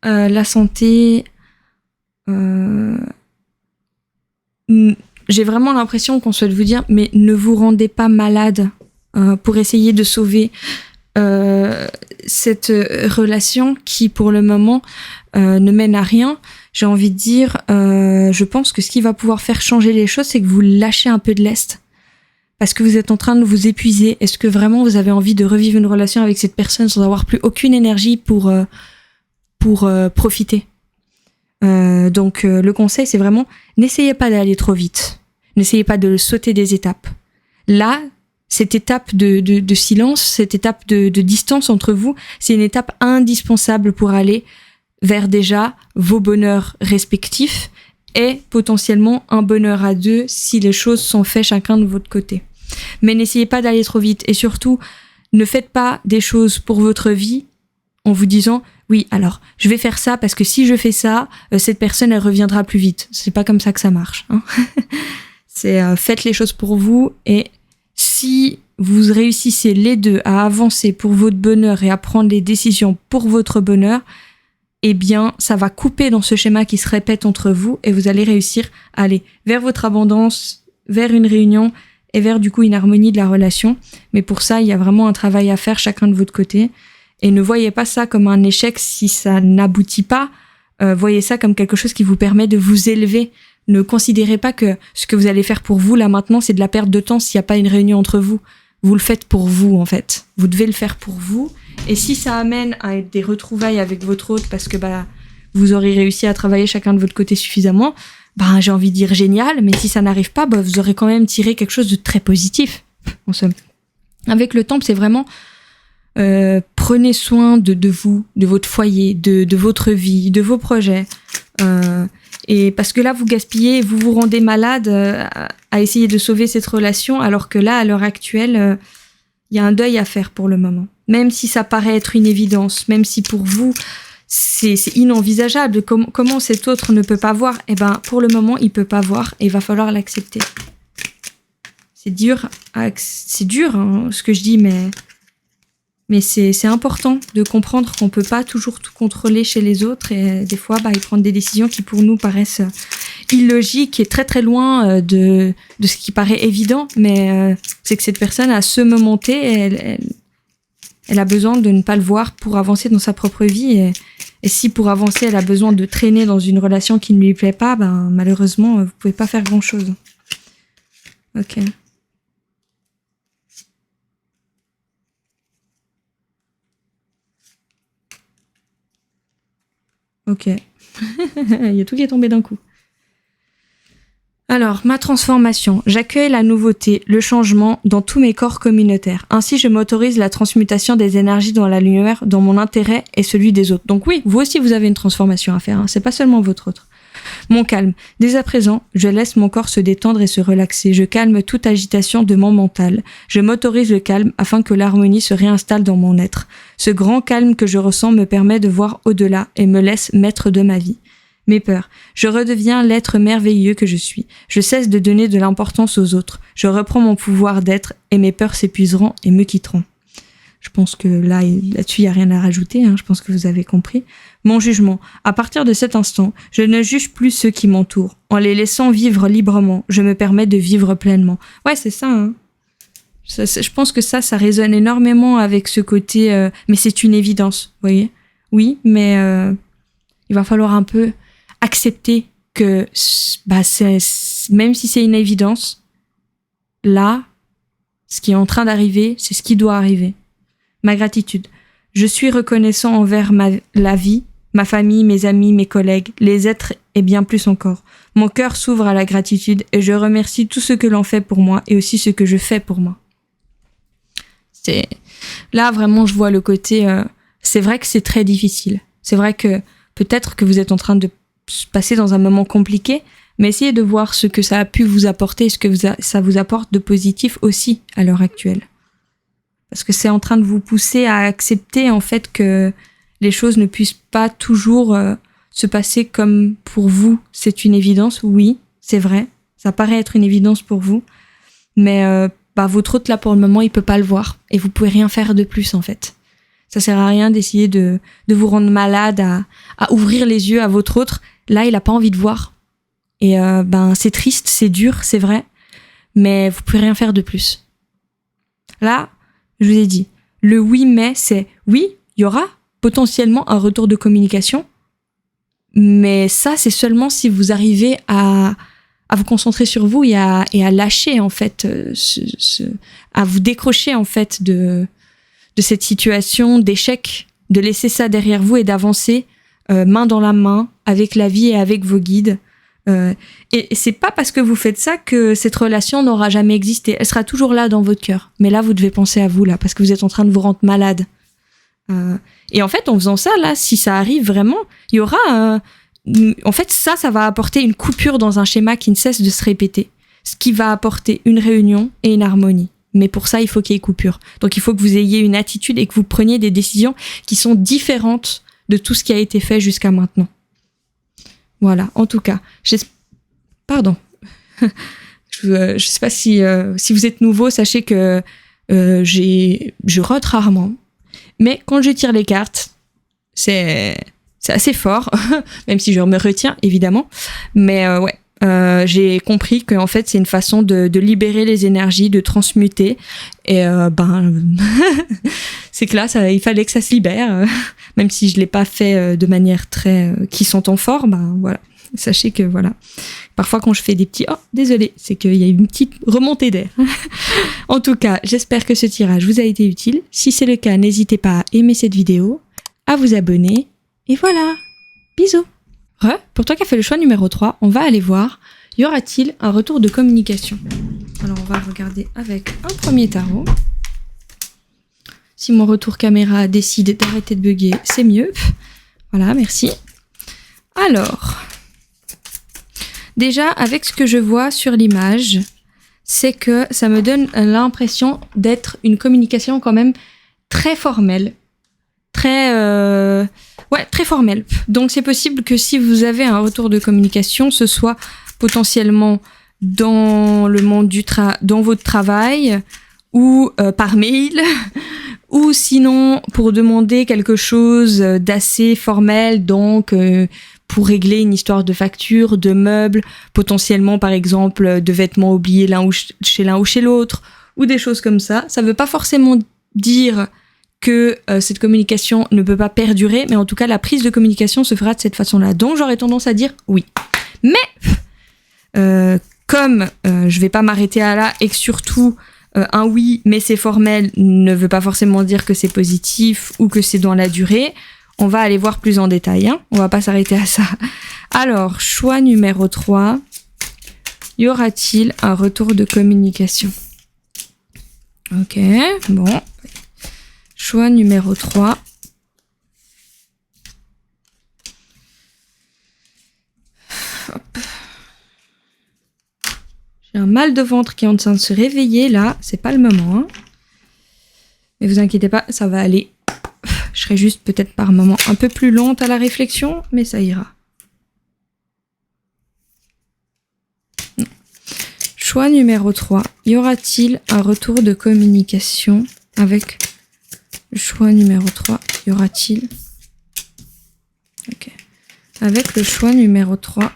La santé, j'ai vraiment l'impression qu'on souhaite vous dire, mais ne vous rendez pas malade pour essayer de sauver cette relation qui, pour le moment, ne mène à rien. J'ai envie de dire, je pense que ce qui va pouvoir faire changer les choses, c'est que vous lâchez un peu de lest. Parce que vous êtes en train de vous épuiser. Est-ce que vraiment vous avez envie de revivre une relation avec cette personne sans avoir plus aucune énergie pour profiter. Donc le conseil, c'est vraiment, n'essayez pas d'aller trop vite. N'essayez pas de sauter des étapes. Là, cette étape de silence, cette étape de distance entre vous, c'est une étape indispensable pour aller vers déjà vos bonheurs respectifs et potentiellement un bonheur à deux si les choses sont faites chacun de votre côté. Mais n'essayez pas d'aller trop vite et surtout, ne faites pas des choses pour votre vie en vous disant oui, alors je vais faire ça parce que si je fais ça, cette personne elle reviendra plus vite. C'est pas comme ça que ça marche, hein. C'est faites les choses pour vous et si vous réussissez les deux à avancer pour votre bonheur et à prendre les décisions pour votre bonheur, eh bien ça va couper dans ce schéma qui se répète entre vous et vous allez réussir à aller vers votre abondance, vers une réunion et vers du coup une harmonie de la relation. Mais pour ça, il y a vraiment un travail à faire chacun de votre côté. Et ne voyez pas ça comme un échec si ça n'aboutit pas. Voyez ça comme quelque chose qui vous permet de vous élever. Ne considérez pas que ce que vous allez faire pour vous, là, maintenant, c'est de la perte de temps s'il n'y a pas une réunion entre vous. Vous le faites pour vous, en fait. Vous devez le faire pour vous. Et si ça amène à des retrouvailles avec votre autre parce que vous aurez réussi à travailler chacun de votre côté suffisamment, j'ai envie de dire génial. Mais si ça n'arrive pas, vous aurez quand même tiré quelque chose de très positif. En somme. Avec le temps, c'est vraiment... prenez soin de vous, de votre foyer, de votre vie, de vos projets. Et parce que là, vous gaspillez, vous vous rendez malade à essayer de sauver cette relation, alors que là, à l'heure actuelle, il y a un deuil à faire pour le moment. Même si ça paraît être une évidence, même si pour vous, c'est inenvisageable. Comment cet autre ne peut pas voir ? Eh ben, pour le moment, il peut pas voir et il va falloir l'accepter. C'est dur, hein, ce que je dis, mais c'est important de comprendre qu'on peut pas toujours tout contrôler chez les autres et des fois, ils prennent des décisions qui pour nous paraissent illogiques et très très loin de ce qui paraît évident, mais c'est que cette personne à ce moment T, elle a besoin de ne pas le voir pour avancer dans sa propre vie et si pour avancer elle a besoin de traîner dans une relation qui ne lui plaît pas, malheureusement vous pouvez pas faire grand chose. Ok. Ok. Il y a tout qui est tombé d'un coup. Alors, ma transformation. J'accueille la nouveauté, le changement dans tous mes corps communautaires. Ainsi, je m'autorise la transmutation des énergies dans la lumière, dans mon intérêt et celui des autres. Donc oui, vous aussi, vous avez une transformation à faire. C'est pas seulement votre autre. Mon calme. Dès à présent, je laisse mon corps se détendre et se relaxer. Je calme toute agitation de mon mental. Je m'autorise le calme afin que l'harmonie se réinstalle dans mon être. Ce grand calme que je ressens me permet de voir au-delà et me laisse maître de ma vie. Mes peurs. Je redeviens l'être merveilleux que je suis. Je cesse de donner de l'importance aux autres. Je reprends mon pouvoir d'être et mes peurs s'épuiseront et me quitteront. Je pense que là-dessus, il n'y a rien à rajouter. Je pense que vous avez compris. Mon jugement. À partir de cet instant, je ne juge plus ceux qui m'entourent. En les laissant vivre librement, je me permets de vivre pleinement. Ouais, c'est ça. Je pense que ça résonne énormément avec ce côté... mais c'est une évidence, vous voyez. Oui, mais il va falloir un peu accepter que même si c'est une évidence, là, ce qui est en train d'arriver, c'est ce qui doit arriver. Ma gratitude. Je suis reconnaissant envers la vie, ma famille, mes amis, mes collègues, les êtres et bien plus encore. Mon cœur s'ouvre à la gratitude et je remercie tout ce que l'on fait pour moi et aussi ce que je fais pour moi. Là, vraiment, je vois le côté... c'est vrai que c'est très difficile. C'est vrai que peut-être que vous êtes en train de passer dans un moment compliqué, mais essayez de voir ce que ça a pu vous apporter, ce que ça vous apporte de positif aussi à l'heure actuelle. Parce que c'est en train de vous pousser à accepter en fait que les choses ne puissent pas toujours se passer comme pour vous. C'est une évidence, oui, c'est vrai. Ça paraît être une évidence pour vous, mais votre hôte là pour le moment, il peut pas le voir et vous pouvez rien faire de plus en fait. Ça sert à rien d'essayer de vous rendre malade, à ouvrir les yeux à votre autre. Là, il a pas envie de voir. Et c'est triste, c'est dur, c'est vrai. Mais vous pouvez rien faire de plus. Là, je vous ai dit, le oui mais, c'est oui, il y aura potentiellement un retour de communication. Mais ça, c'est seulement si vous arrivez à vous concentrer sur vous et à lâcher, en fait, à vous décrocher, en fait, de cette situation d'échec, de laisser ça derrière vous et d'avancer main dans la main avec la vie et avec vos guides. Et c'est pas parce que vous faites ça que cette relation n'aura jamais existé. Elle sera toujours là dans votre cœur. Mais là, vous devez penser à vous, là, parce que vous êtes en train de vous rendre malade. Et en fait, en faisant ça, là, si ça arrive vraiment, il y aura... en fait, ça va apporter une coupure dans un schéma qui ne cesse de se répéter. Ce qui va apporter une réunion et une harmonie. Mais pour ça, il faut qu'il y ait coupure. Donc, il faut que vous ayez une attitude et que vous preniez des décisions qui sont différentes de tout ce qui a été fait jusqu'à maintenant. Voilà, en tout cas. Pardon. Je sais pas si vous êtes nouveau, sachez que je rote rarement. Mais quand je tire les cartes, c'est assez fort, même si je me retiens, évidemment. Mais ouais. J'ai compris que en fait c'est une façon de libérer les énergies, de transmuter et c'est que là il fallait que ça se libère même si je l'ai pas fait de manière très qui s'entend fort, voilà, sachez que voilà, parfois quand je fais des petits désolé, c'est qu'il y a une petite remontée d'air. En tout cas, j'espère que ce tirage vous a été utile. Si c'est le cas, n'hésitez pas à aimer cette vidéo, à vous abonner et voilà, bisous. Pour toi qui as fait le choix numéro 3, on va aller voir, y aura-t-il un retour de communication? Alors on va regarder avec un premier tarot. Si mon retour caméra décide d'arrêter de bugger, c'est mieux. Voilà, merci. Alors, déjà avec ce que je vois sur l'image, c'est que ça me donne l'impression d'être une communication quand même très formelle. Très formel. Donc c'est possible que si vous avez un retour de communication, ce soit potentiellement dans le monde dans votre travail ou par mail ou sinon pour demander quelque chose d'assez formel, donc pour régler une histoire de facture, de meubles, potentiellement par exemple de vêtements oubliés chez l'un ou chez l'autre ou des choses comme ça. Ça veut pas forcément dire que cette communication ne peut pas perdurer, mais en tout cas, la prise de communication se fera de cette façon-là. Donc, j'aurais tendance à dire oui. Mais, comme je vais pas m'arrêter à là, et que surtout, un oui, mais c'est formel, ne veut pas forcément dire que c'est positif ou que c'est dans la durée, on va aller voir plus en détail. On va pas s'arrêter à ça. Alors, choix numéro 3. y aura-t-il un retour de communication? Ok, bon. Choix numéro 3. Hop. J'ai un mal de ventre qui est en train de se réveiller là, c'est pas le moment. Hein. Mais vous inquiétez pas, ça va aller. Je serai juste peut-être par moment un peu plus lente à la réflexion, mais ça ira. Non. Choix numéro 3. Y aura-t-il un retour de communication avec le choix numéro 3? Y aura-t-il? Ok. Avec le choix numéro 3.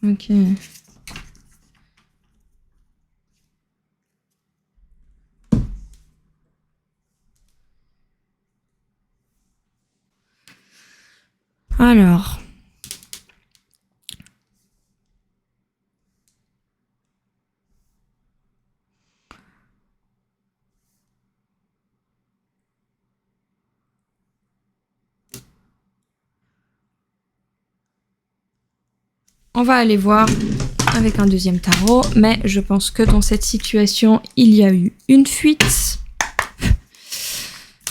Ok. Alors. On va aller voir avec un deuxième tarot, mais je pense que dans cette situation, il y a eu une fuite.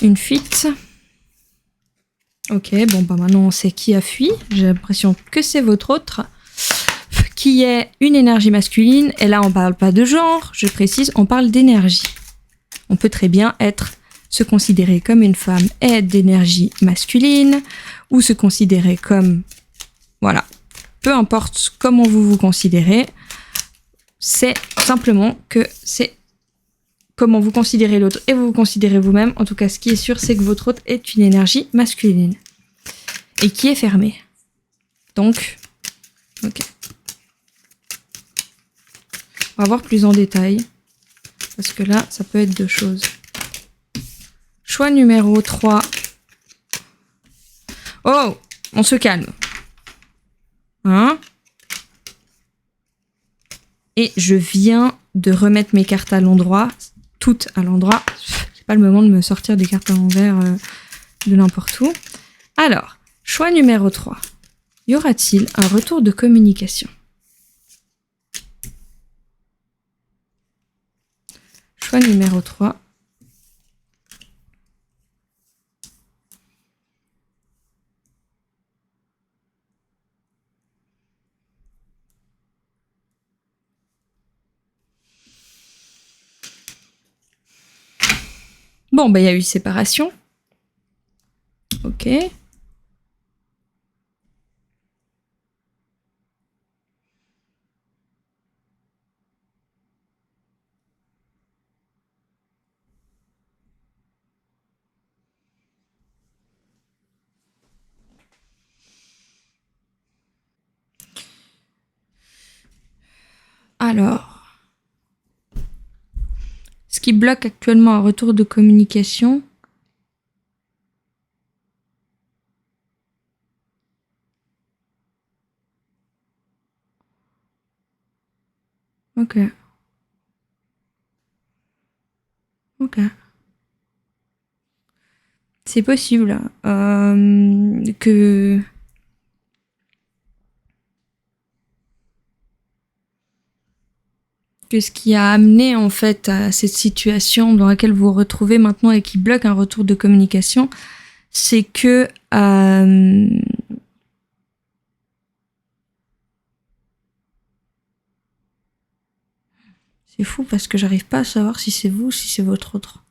Une fuite. Ok, bon, bah maintenant on sait qui a fui. J'ai l'impression que c'est votre autre. Qui est une énergie masculine. Et là, on parle pas de genre, je précise, on parle d'énergie. On peut très bien se considérer comme une femme et être d'énergie masculine, ou se considérer comme... Voilà. Peu importe comment vous vous considérez, c'est simplement que c'est comment vous considérez l'autre et vous vous considérez vous-même. En tout cas, ce qui est sûr, c'est que votre autre est une énergie masculine et qui est fermée. Donc, ok. On va voir plus en détail parce que là, ça peut être deux choses. Choix numéro 3. Oh, on se calme. Hein? Et je viens de remettre mes cartes à l'endroit, toutes à l'endroit. C'est pas le moment de me sortir des cartes à l'envers de n'importe où. Alors, choix numéro 3. Y aura-t-il un retour de communication? Choix numéro 3. Bon, bah, il y a eu séparation. Ok. Alors, ce qui bloque actuellement un retour de communication, ok. Ok. C'est possible que ce qui a amené en fait à cette situation dans laquelle vous vous retrouvez maintenant et qui bloque un retour de communication, c'est que c'est fou parce que j'arrive pas à savoir si c'est vous ou si c'est votre autre.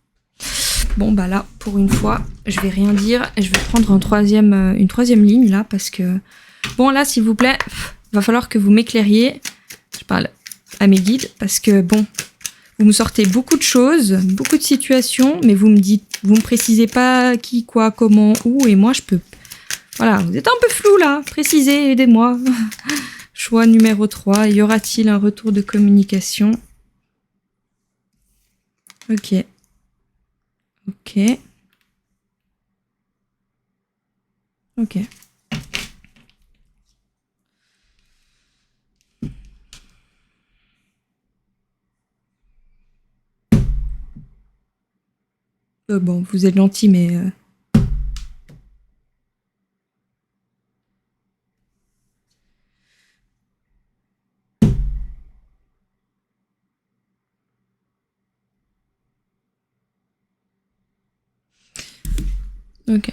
Bon bah là, pour une fois, je vais rien dire et je vais prendre une troisième ligne là parce que... Bon là, s'il vous plaît, va falloir que vous m'éclairiez. Je parle à mes guides parce que bon, vous me sortez beaucoup de choses, beaucoup de situations, mais vous me précisez pas qui, quoi, comment, où, et moi je peux... Voilà, vous êtes un peu flou là, précisez, aidez-moi. Choix numéro 3, y aura-t-il un retour de communication? Ok. Ok. Ok. Bon, vous êtes gentil, mais... Ok.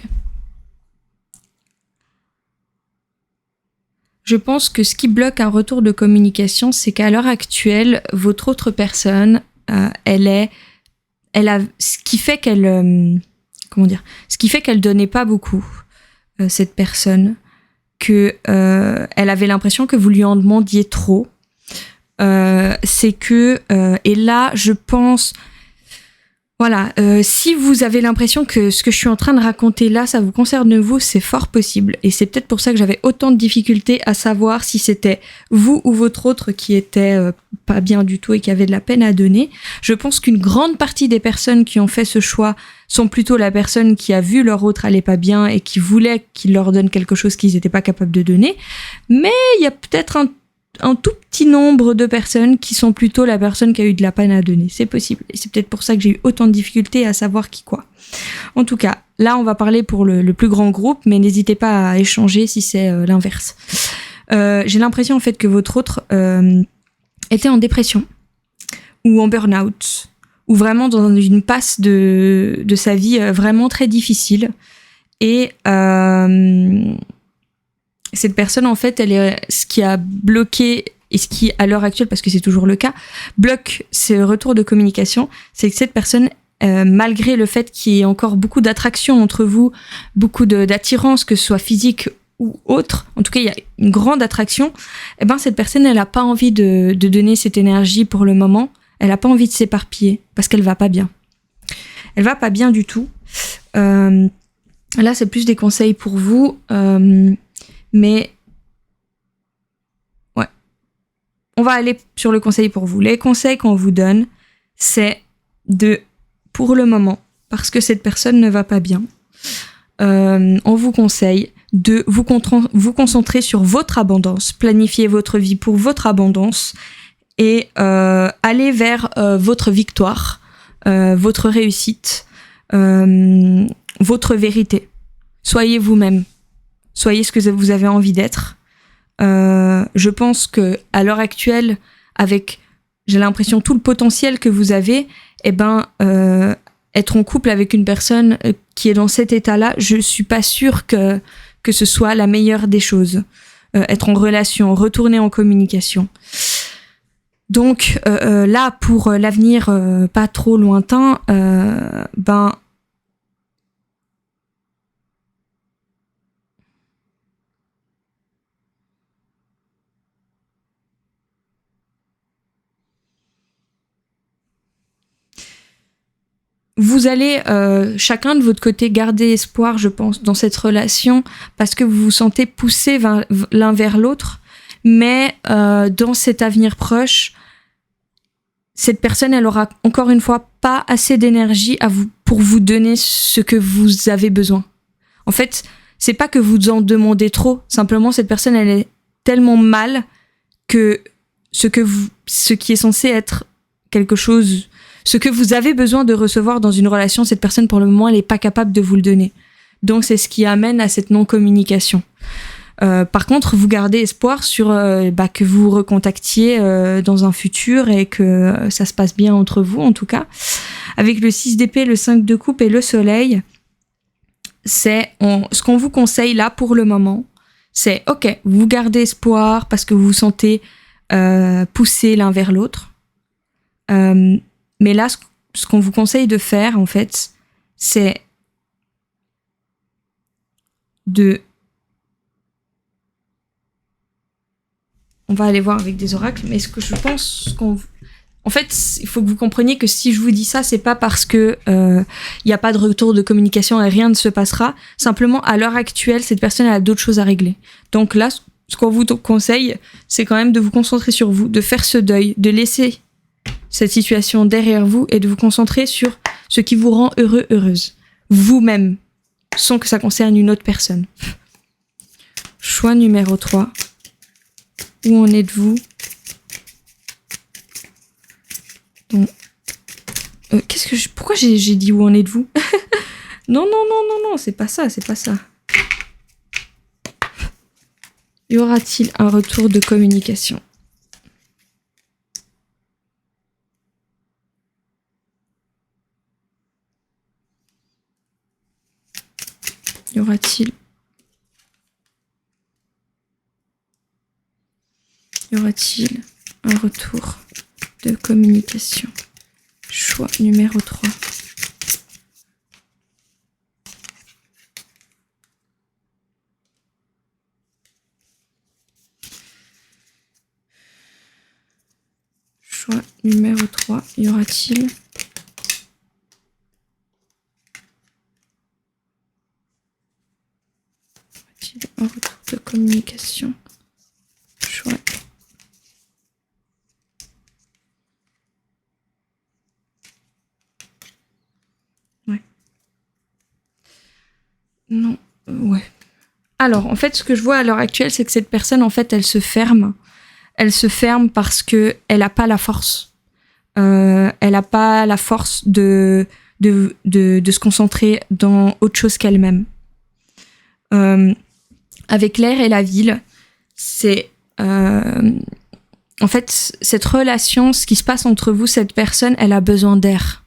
Je pense que ce qui bloque un retour de communication, c'est qu'à l'heure actuelle, votre autre personne, elle a ce qui fait qu'elle, ce qui fait qu'elle donnait pas beaucoup, cette personne, que elle avait l'impression que vous lui en demandiez trop. C'est que et là, je pense. Voilà, si vous avez l'impression que ce que je suis en train de raconter là, ça vous concerne vous, c'est fort possible. Et c'est peut-être pour ça que j'avais autant de difficultés à savoir si c'était vous ou votre autre qui était pas bien du tout et qui avait de la peine à donner. Je pense qu'une grande partie des personnes qui ont fait ce choix sont plutôt la personne qui a vu leur autre aller pas bien et qui voulait qu'il leur donne quelque chose qu'ils n'étaient pas capables de donner. Mais il y a peut-être un tout petit nombre de personnes qui sont plutôt la personne qui a eu de la peine à donner. C'est possible. Et c'est peut-être pour ça que j'ai eu autant de difficultés à savoir qui quoi. En tout cas, là, on va parler pour le plus grand groupe, mais n'hésitez pas à échanger si c'est l'inverse. J'ai l'impression, en fait, que votre autre était en dépression ou en burn-out ou vraiment dans une passe de sa vie vraiment très difficile. Et cette personne, en fait, elle est ce qui a bloqué et ce qui, à l'heure actuelle, parce que c'est toujours le cas, bloque ce retour de communication, c'est que cette personne, malgré le fait qu'il y ait encore beaucoup d'attraction entre vous, beaucoup d'attirance, que ce soit physique ou autre, en tout cas, il y a une grande attraction, eh ben, cette personne, elle n'a pas envie de donner cette énergie pour le moment, elle n'a pas envie de s'éparpiller, parce qu'elle va pas bien. Elle va pas bien du tout. Là, c'est plus des conseils pour vous, mais ouais, on va aller sur le conseil pour vous. Les conseils qu'on vous donne, c'est de, pour le moment, parce que cette personne ne va pas bien, on vous conseille de vous concentrer sur votre abondance, planifier votre vie pour votre abondance et aller vers votre victoire, votre réussite, votre vérité. Soyez vous-même. Soyez ce que vous avez envie d'être. Je pense que à l'heure actuelle, avec, j'ai l'impression, tout le potentiel que vous avez, être en couple avec une personne qui est dans cet état-là, je suis pas sûre que ce soit la meilleure des choses. Être en relation, retourner en communication. Donc là, pour l'avenir pas trop lointain, vous allez chacun de votre côté garder espoir, je pense, dans cette relation parce que vous vous sentez poussés l'un vers l'autre. Mais dans cet avenir proche, cette personne, elle aura encore une fois pas assez d'énergie pour vous donner ce que vous avez besoin. En fait, c'est pas que vous en demandez trop. Simplement, cette personne, elle est tellement mal que ce qui est censé être quelque chose, ce que vous avez besoin de recevoir dans une relation, cette personne, pour le moment, elle est pas capable de vous le donner. Donc, c'est ce qui amène à cette non-communication. Par contre, vous gardez espoir sur que vous recontactiez dans un futur et que ça se passe bien entre vous, en tout cas. Avec le 6 d'épée, le 5 de coupe et le soleil, ce qu'on vous conseille là pour le moment, c'est ok, vous gardez espoir parce que vous vous sentez poussés l'un vers l'autre. Mais là, ce qu'on vous conseille de faire, en fait, c'est on va aller voir avec des oracles, mais ce que je pense en fait, il faut que vous compreniez que si je vous dis ça, c'est pas parce que y a pas de retour de communication et rien ne se passera. Simplement, à l'heure actuelle, cette personne a d'autres choses à régler. Donc là, ce qu'on vous conseille, c'est quand même de vous concentrer sur vous, de faire ce deuil, de laisser cette situation derrière vous et de vous concentrer sur ce qui vous rend heureux, heureuse. Vous-même, sans que ça concerne une autre personne. Choix numéro 3. Où en êtes-vous? Donc, pourquoi j'ai dit où en êtes-vous? Non, c'est pas ça. Y aura-t-il un retour de communication? Y aura-t-il un retour de communication? Choix numéro 3. Choix numéro 3. Y aura-t-il un retour de communication? Choix. Ouais. Non. Ouais. Alors, en fait, ce que je vois à l'heure actuelle, c'est que cette personne, en fait, elle se ferme. Elle se ferme parce que elle n'a pas la force. Elle n'a pas la force de se concentrer dans autre chose qu'elle-même. Avec l'air et la ville, c'est en fait cette relation, ce qui se passe entre vous, cette personne, elle a besoin d'air.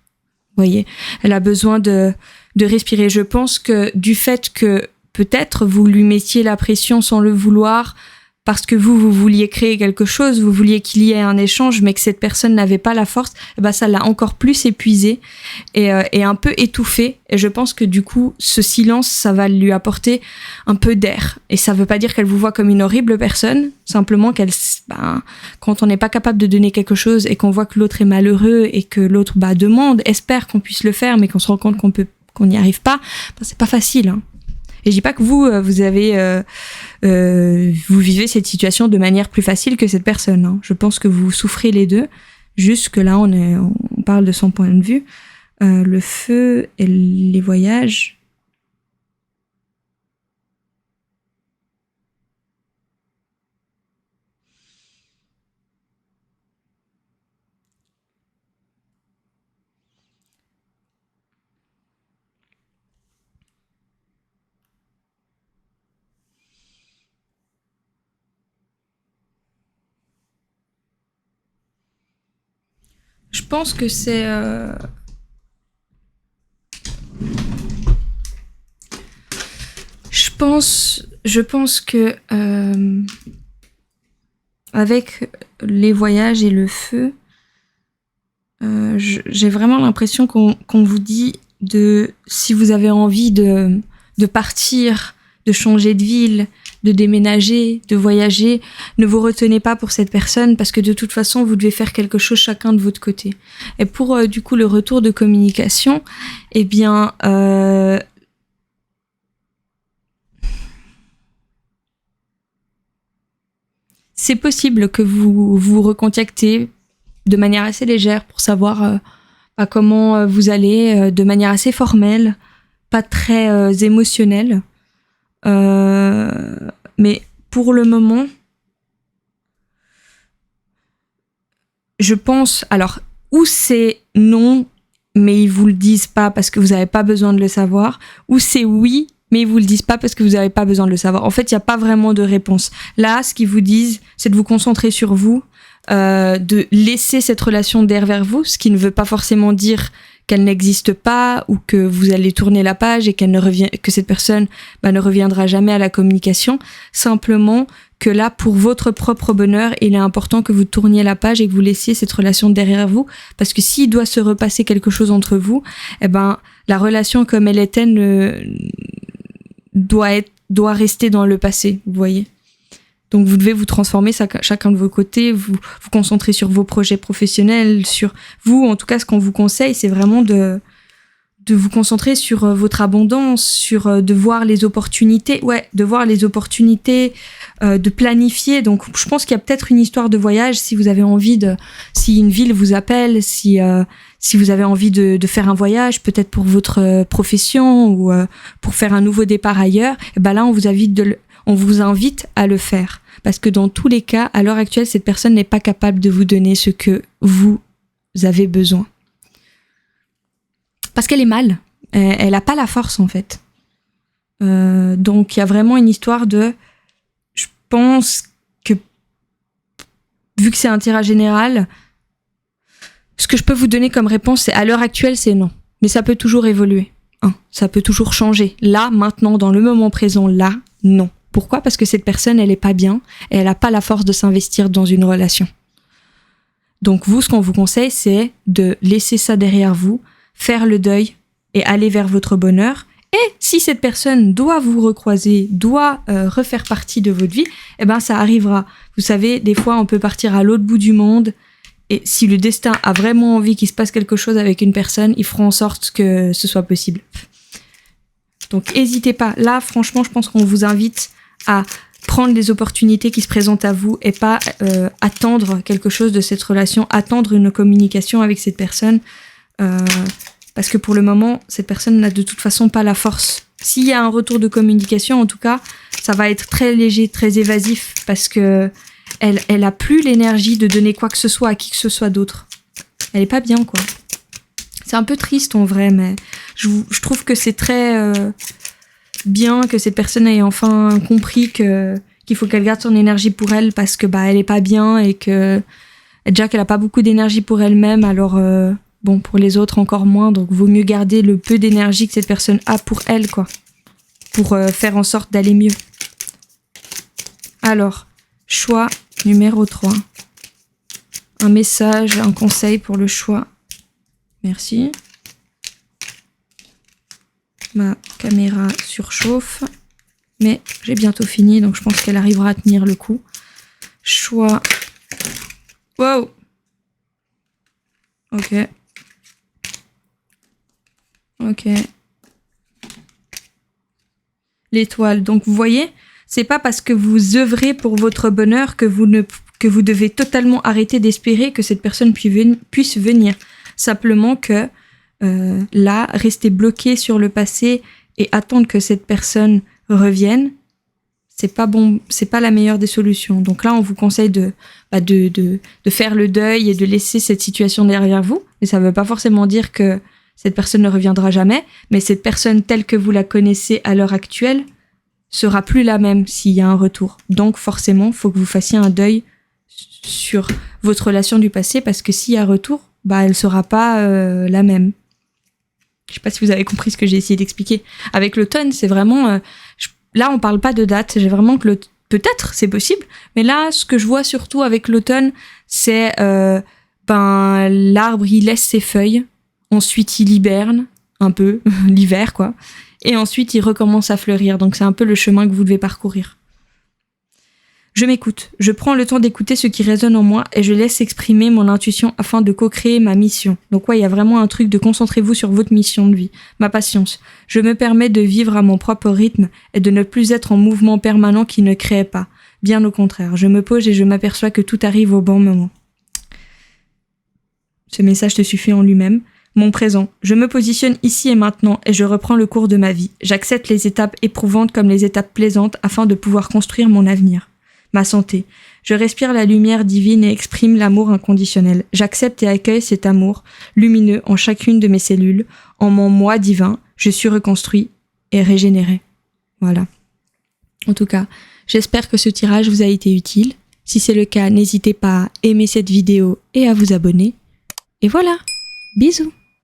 Vous voyez, elle a besoin de respirer. Je pense que du fait que peut-être vous lui mettiez la pression sans le vouloir, parce que vous vouliez créer quelque chose, vous vouliez qu'il y ait un échange, mais que cette personne n'avait pas la force, ça l'a encore plus épuisé et un peu étouffé. Et je pense que du coup, ce silence, ça va lui apporter un peu d'air. Et ça veut pas dire qu'elle vous voit comme une horrible personne, simplement quand on n'est pas capable de donner quelque chose et qu'on voit que l'autre est malheureux et que l'autre demande, espère qu'on puisse le faire, mais qu'on se rend compte qu'on n'y arrive pas, c'est pas facile, hein. Et je dis pas que vous vivez cette situation de manière plus facile que cette personne, hein. Je pense que vous souffrez les deux. Juste que là, on parle de son point de vue. Le feu et les voyages. Je pense que c'est... Je pense que avec les voyages et le feu, j'ai vraiment l'impression qu'on vous dit si vous avez envie de partir, de changer de ville, de déménager, de voyager, ne vous retenez pas pour cette personne parce que de toute façon, vous devez faire quelque chose chacun de votre côté. Et pour du coup le retour de communication, c'est possible que vous vous recontactez de manière assez légère pour savoir comment vous allez, de manière assez formelle, pas très émotionnelle. Mais pour le moment, je pense... Alors, ou c'est non, mais ils vous le disent pas parce que vous n'avez pas besoin de le savoir, ou c'est oui, mais ils vous le disent pas parce que vous n'avez pas besoin de le savoir. En fait, il n'y a pas vraiment de réponse. Là, ce qu'ils vous disent, c'est de vous concentrer sur vous, de laisser cette relation d'air vers vous, ce qui ne veut pas forcément dire qu'elle n'existe pas ou que vous allez tourner la page et que cette personne ne reviendra jamais à la communication. Simplement que là, pour votre propre bonheur, il est important que vous tourniez la page et que vous laissiez cette relation derrière vous, parce que s'il doit se repasser quelque chose entre vous, la relation comme elle était doit rester dans le passé, vous voyez. Donc vous devez vous transformer chacun de vos côtés, vous concentrer sur vos projets professionnels, sur vous. En tout cas, ce qu'on vous conseille, c'est vraiment de vous concentrer sur votre abondance, sur de voir les opportunités, de planifier. Donc je pense qu'il y a peut-être une histoire de voyage si vous avez envie si une ville vous appelle, si vous avez envie de faire un voyage, peut-être pour votre profession ou pour faire un nouveau départ ailleurs, là on vous invite à le faire. Parce que dans tous les cas, à l'heure actuelle, cette personne n'est pas capable de vous donner ce que vous avez besoin. Parce qu'elle est mal. Elle n'a pas la force, en fait. Donc, il y a vraiment une histoire de... Je pense que, vu que c'est un tirage général, ce que je peux vous donner comme réponse, c'est à l'heure actuelle, c'est non. Mais ça peut toujours évoluer. hein. Ça peut toujours changer. Là, maintenant, dans le moment présent, là, non. Pourquoi ? Parce que cette personne, elle est pas bien et elle a pas la force de s'investir dans une relation. Donc vous, ce qu'on vous conseille, c'est de laisser ça derrière vous, faire le deuil et aller vers votre bonheur. Et si cette personne doit vous recroiser, doit refaire partie de votre vie, eh ben ça arrivera. Vous savez, des fois, on peut partir à l'autre bout du monde. Et si le destin a vraiment envie qu'il se passe quelque chose avec une personne, ils feront en sorte que ce soit possible. Donc, n'hésitez pas. Là, franchement, je pense qu'on vous invite à prendre les opportunités qui se présentent à vous et pas attendre quelque chose de cette relation, attendre une communication avec cette personne. Parce que pour le moment, cette personne n'a de toute façon pas la force. S'il y a un retour de communication, en tout cas, ça va être très léger, très évasif, parce que elle a plus l'énergie de donner quoi que ce soit à qui que ce soit d'autre. Elle est pas bien, quoi. C'est un peu triste en vrai, mais je trouve que c'est très bien que cette personne ait enfin compris qu'il faut qu'elle garde son énergie pour elle, parce que elle est pas bien et que déjà qu'elle a pas beaucoup d'énergie pour elle-même, alors bon, pour les autres encore moins, donc vaut mieux garder le peu d'énergie que cette personne a pour elle, quoi, pour faire en sorte d'aller mieux. Alors, choix numéro 3. Un message, un conseil pour le choix. Merci. Ma caméra surchauffe, mais j'ai bientôt fini, donc je pense qu'elle arrivera à tenir le coup. Choix. Wow. Ok. L'étoile. Donc vous voyez, c'est pas parce que vous œuvrez pour votre bonheur que vous devez totalement arrêter d'espérer que cette personne puisse venir. Simplement que là, rester bloqué sur le passé et attendre que cette personne revienne, c'est pas bon, c'est pas la meilleure des solutions. Donc là, on vous conseille de faire le deuil et de laisser cette situation derrière vous. Mais ça veut pas forcément dire que cette personne ne reviendra jamais, mais cette personne telle que vous la connaissez à l'heure actuelle sera plus la même s'il y a un retour. Donc forcément, faut que vous fassiez un deuil sur votre relation du passé, parce que s'il y a un retour, elle sera pas la même. Je sais pas si vous avez compris ce que j'ai essayé d'expliquer. Avec l'automne, c'est vraiment... là, on parle pas de date. J'ai vraiment que peut-être, c'est possible, mais là, ce que je vois surtout avec l'automne, c'est l'arbre, il laisse ses feuilles. Ensuite, il hiberne un peu, l'hiver, quoi. Et ensuite, il recommence à fleurir. Donc, c'est un peu le chemin que vous devez parcourir. Je m'écoute. Je prends le temps d'écouter ce qui résonne en moi et je laisse exprimer mon intuition afin de co-créer ma mission. Donc, il y a vraiment un truc de concentrez-vous sur votre mission de vie. Ma patience. Je me permets de vivre à mon propre rythme et de ne plus être en mouvement permanent qui ne crée pas. Bien au contraire. Je me pose et je m'aperçois que tout arrive au bon moment. Ce message te suffit en lui-même. Mon présent. Je me positionne ici et maintenant et je reprends le cours de ma vie. J'accepte les étapes éprouvantes comme les étapes plaisantes afin de pouvoir construire mon avenir. Ma santé. Je respire la lumière divine et exprime l'amour inconditionnel. J'accepte et accueille cet amour lumineux en chacune de mes cellules. En mon moi divin, je suis reconstruit et régénéré. Voilà. En tout cas, j'espère que ce tirage vous a été utile. Si c'est le cas, n'hésitez pas à aimer cette vidéo et à vous abonner. Et voilà. Bisous.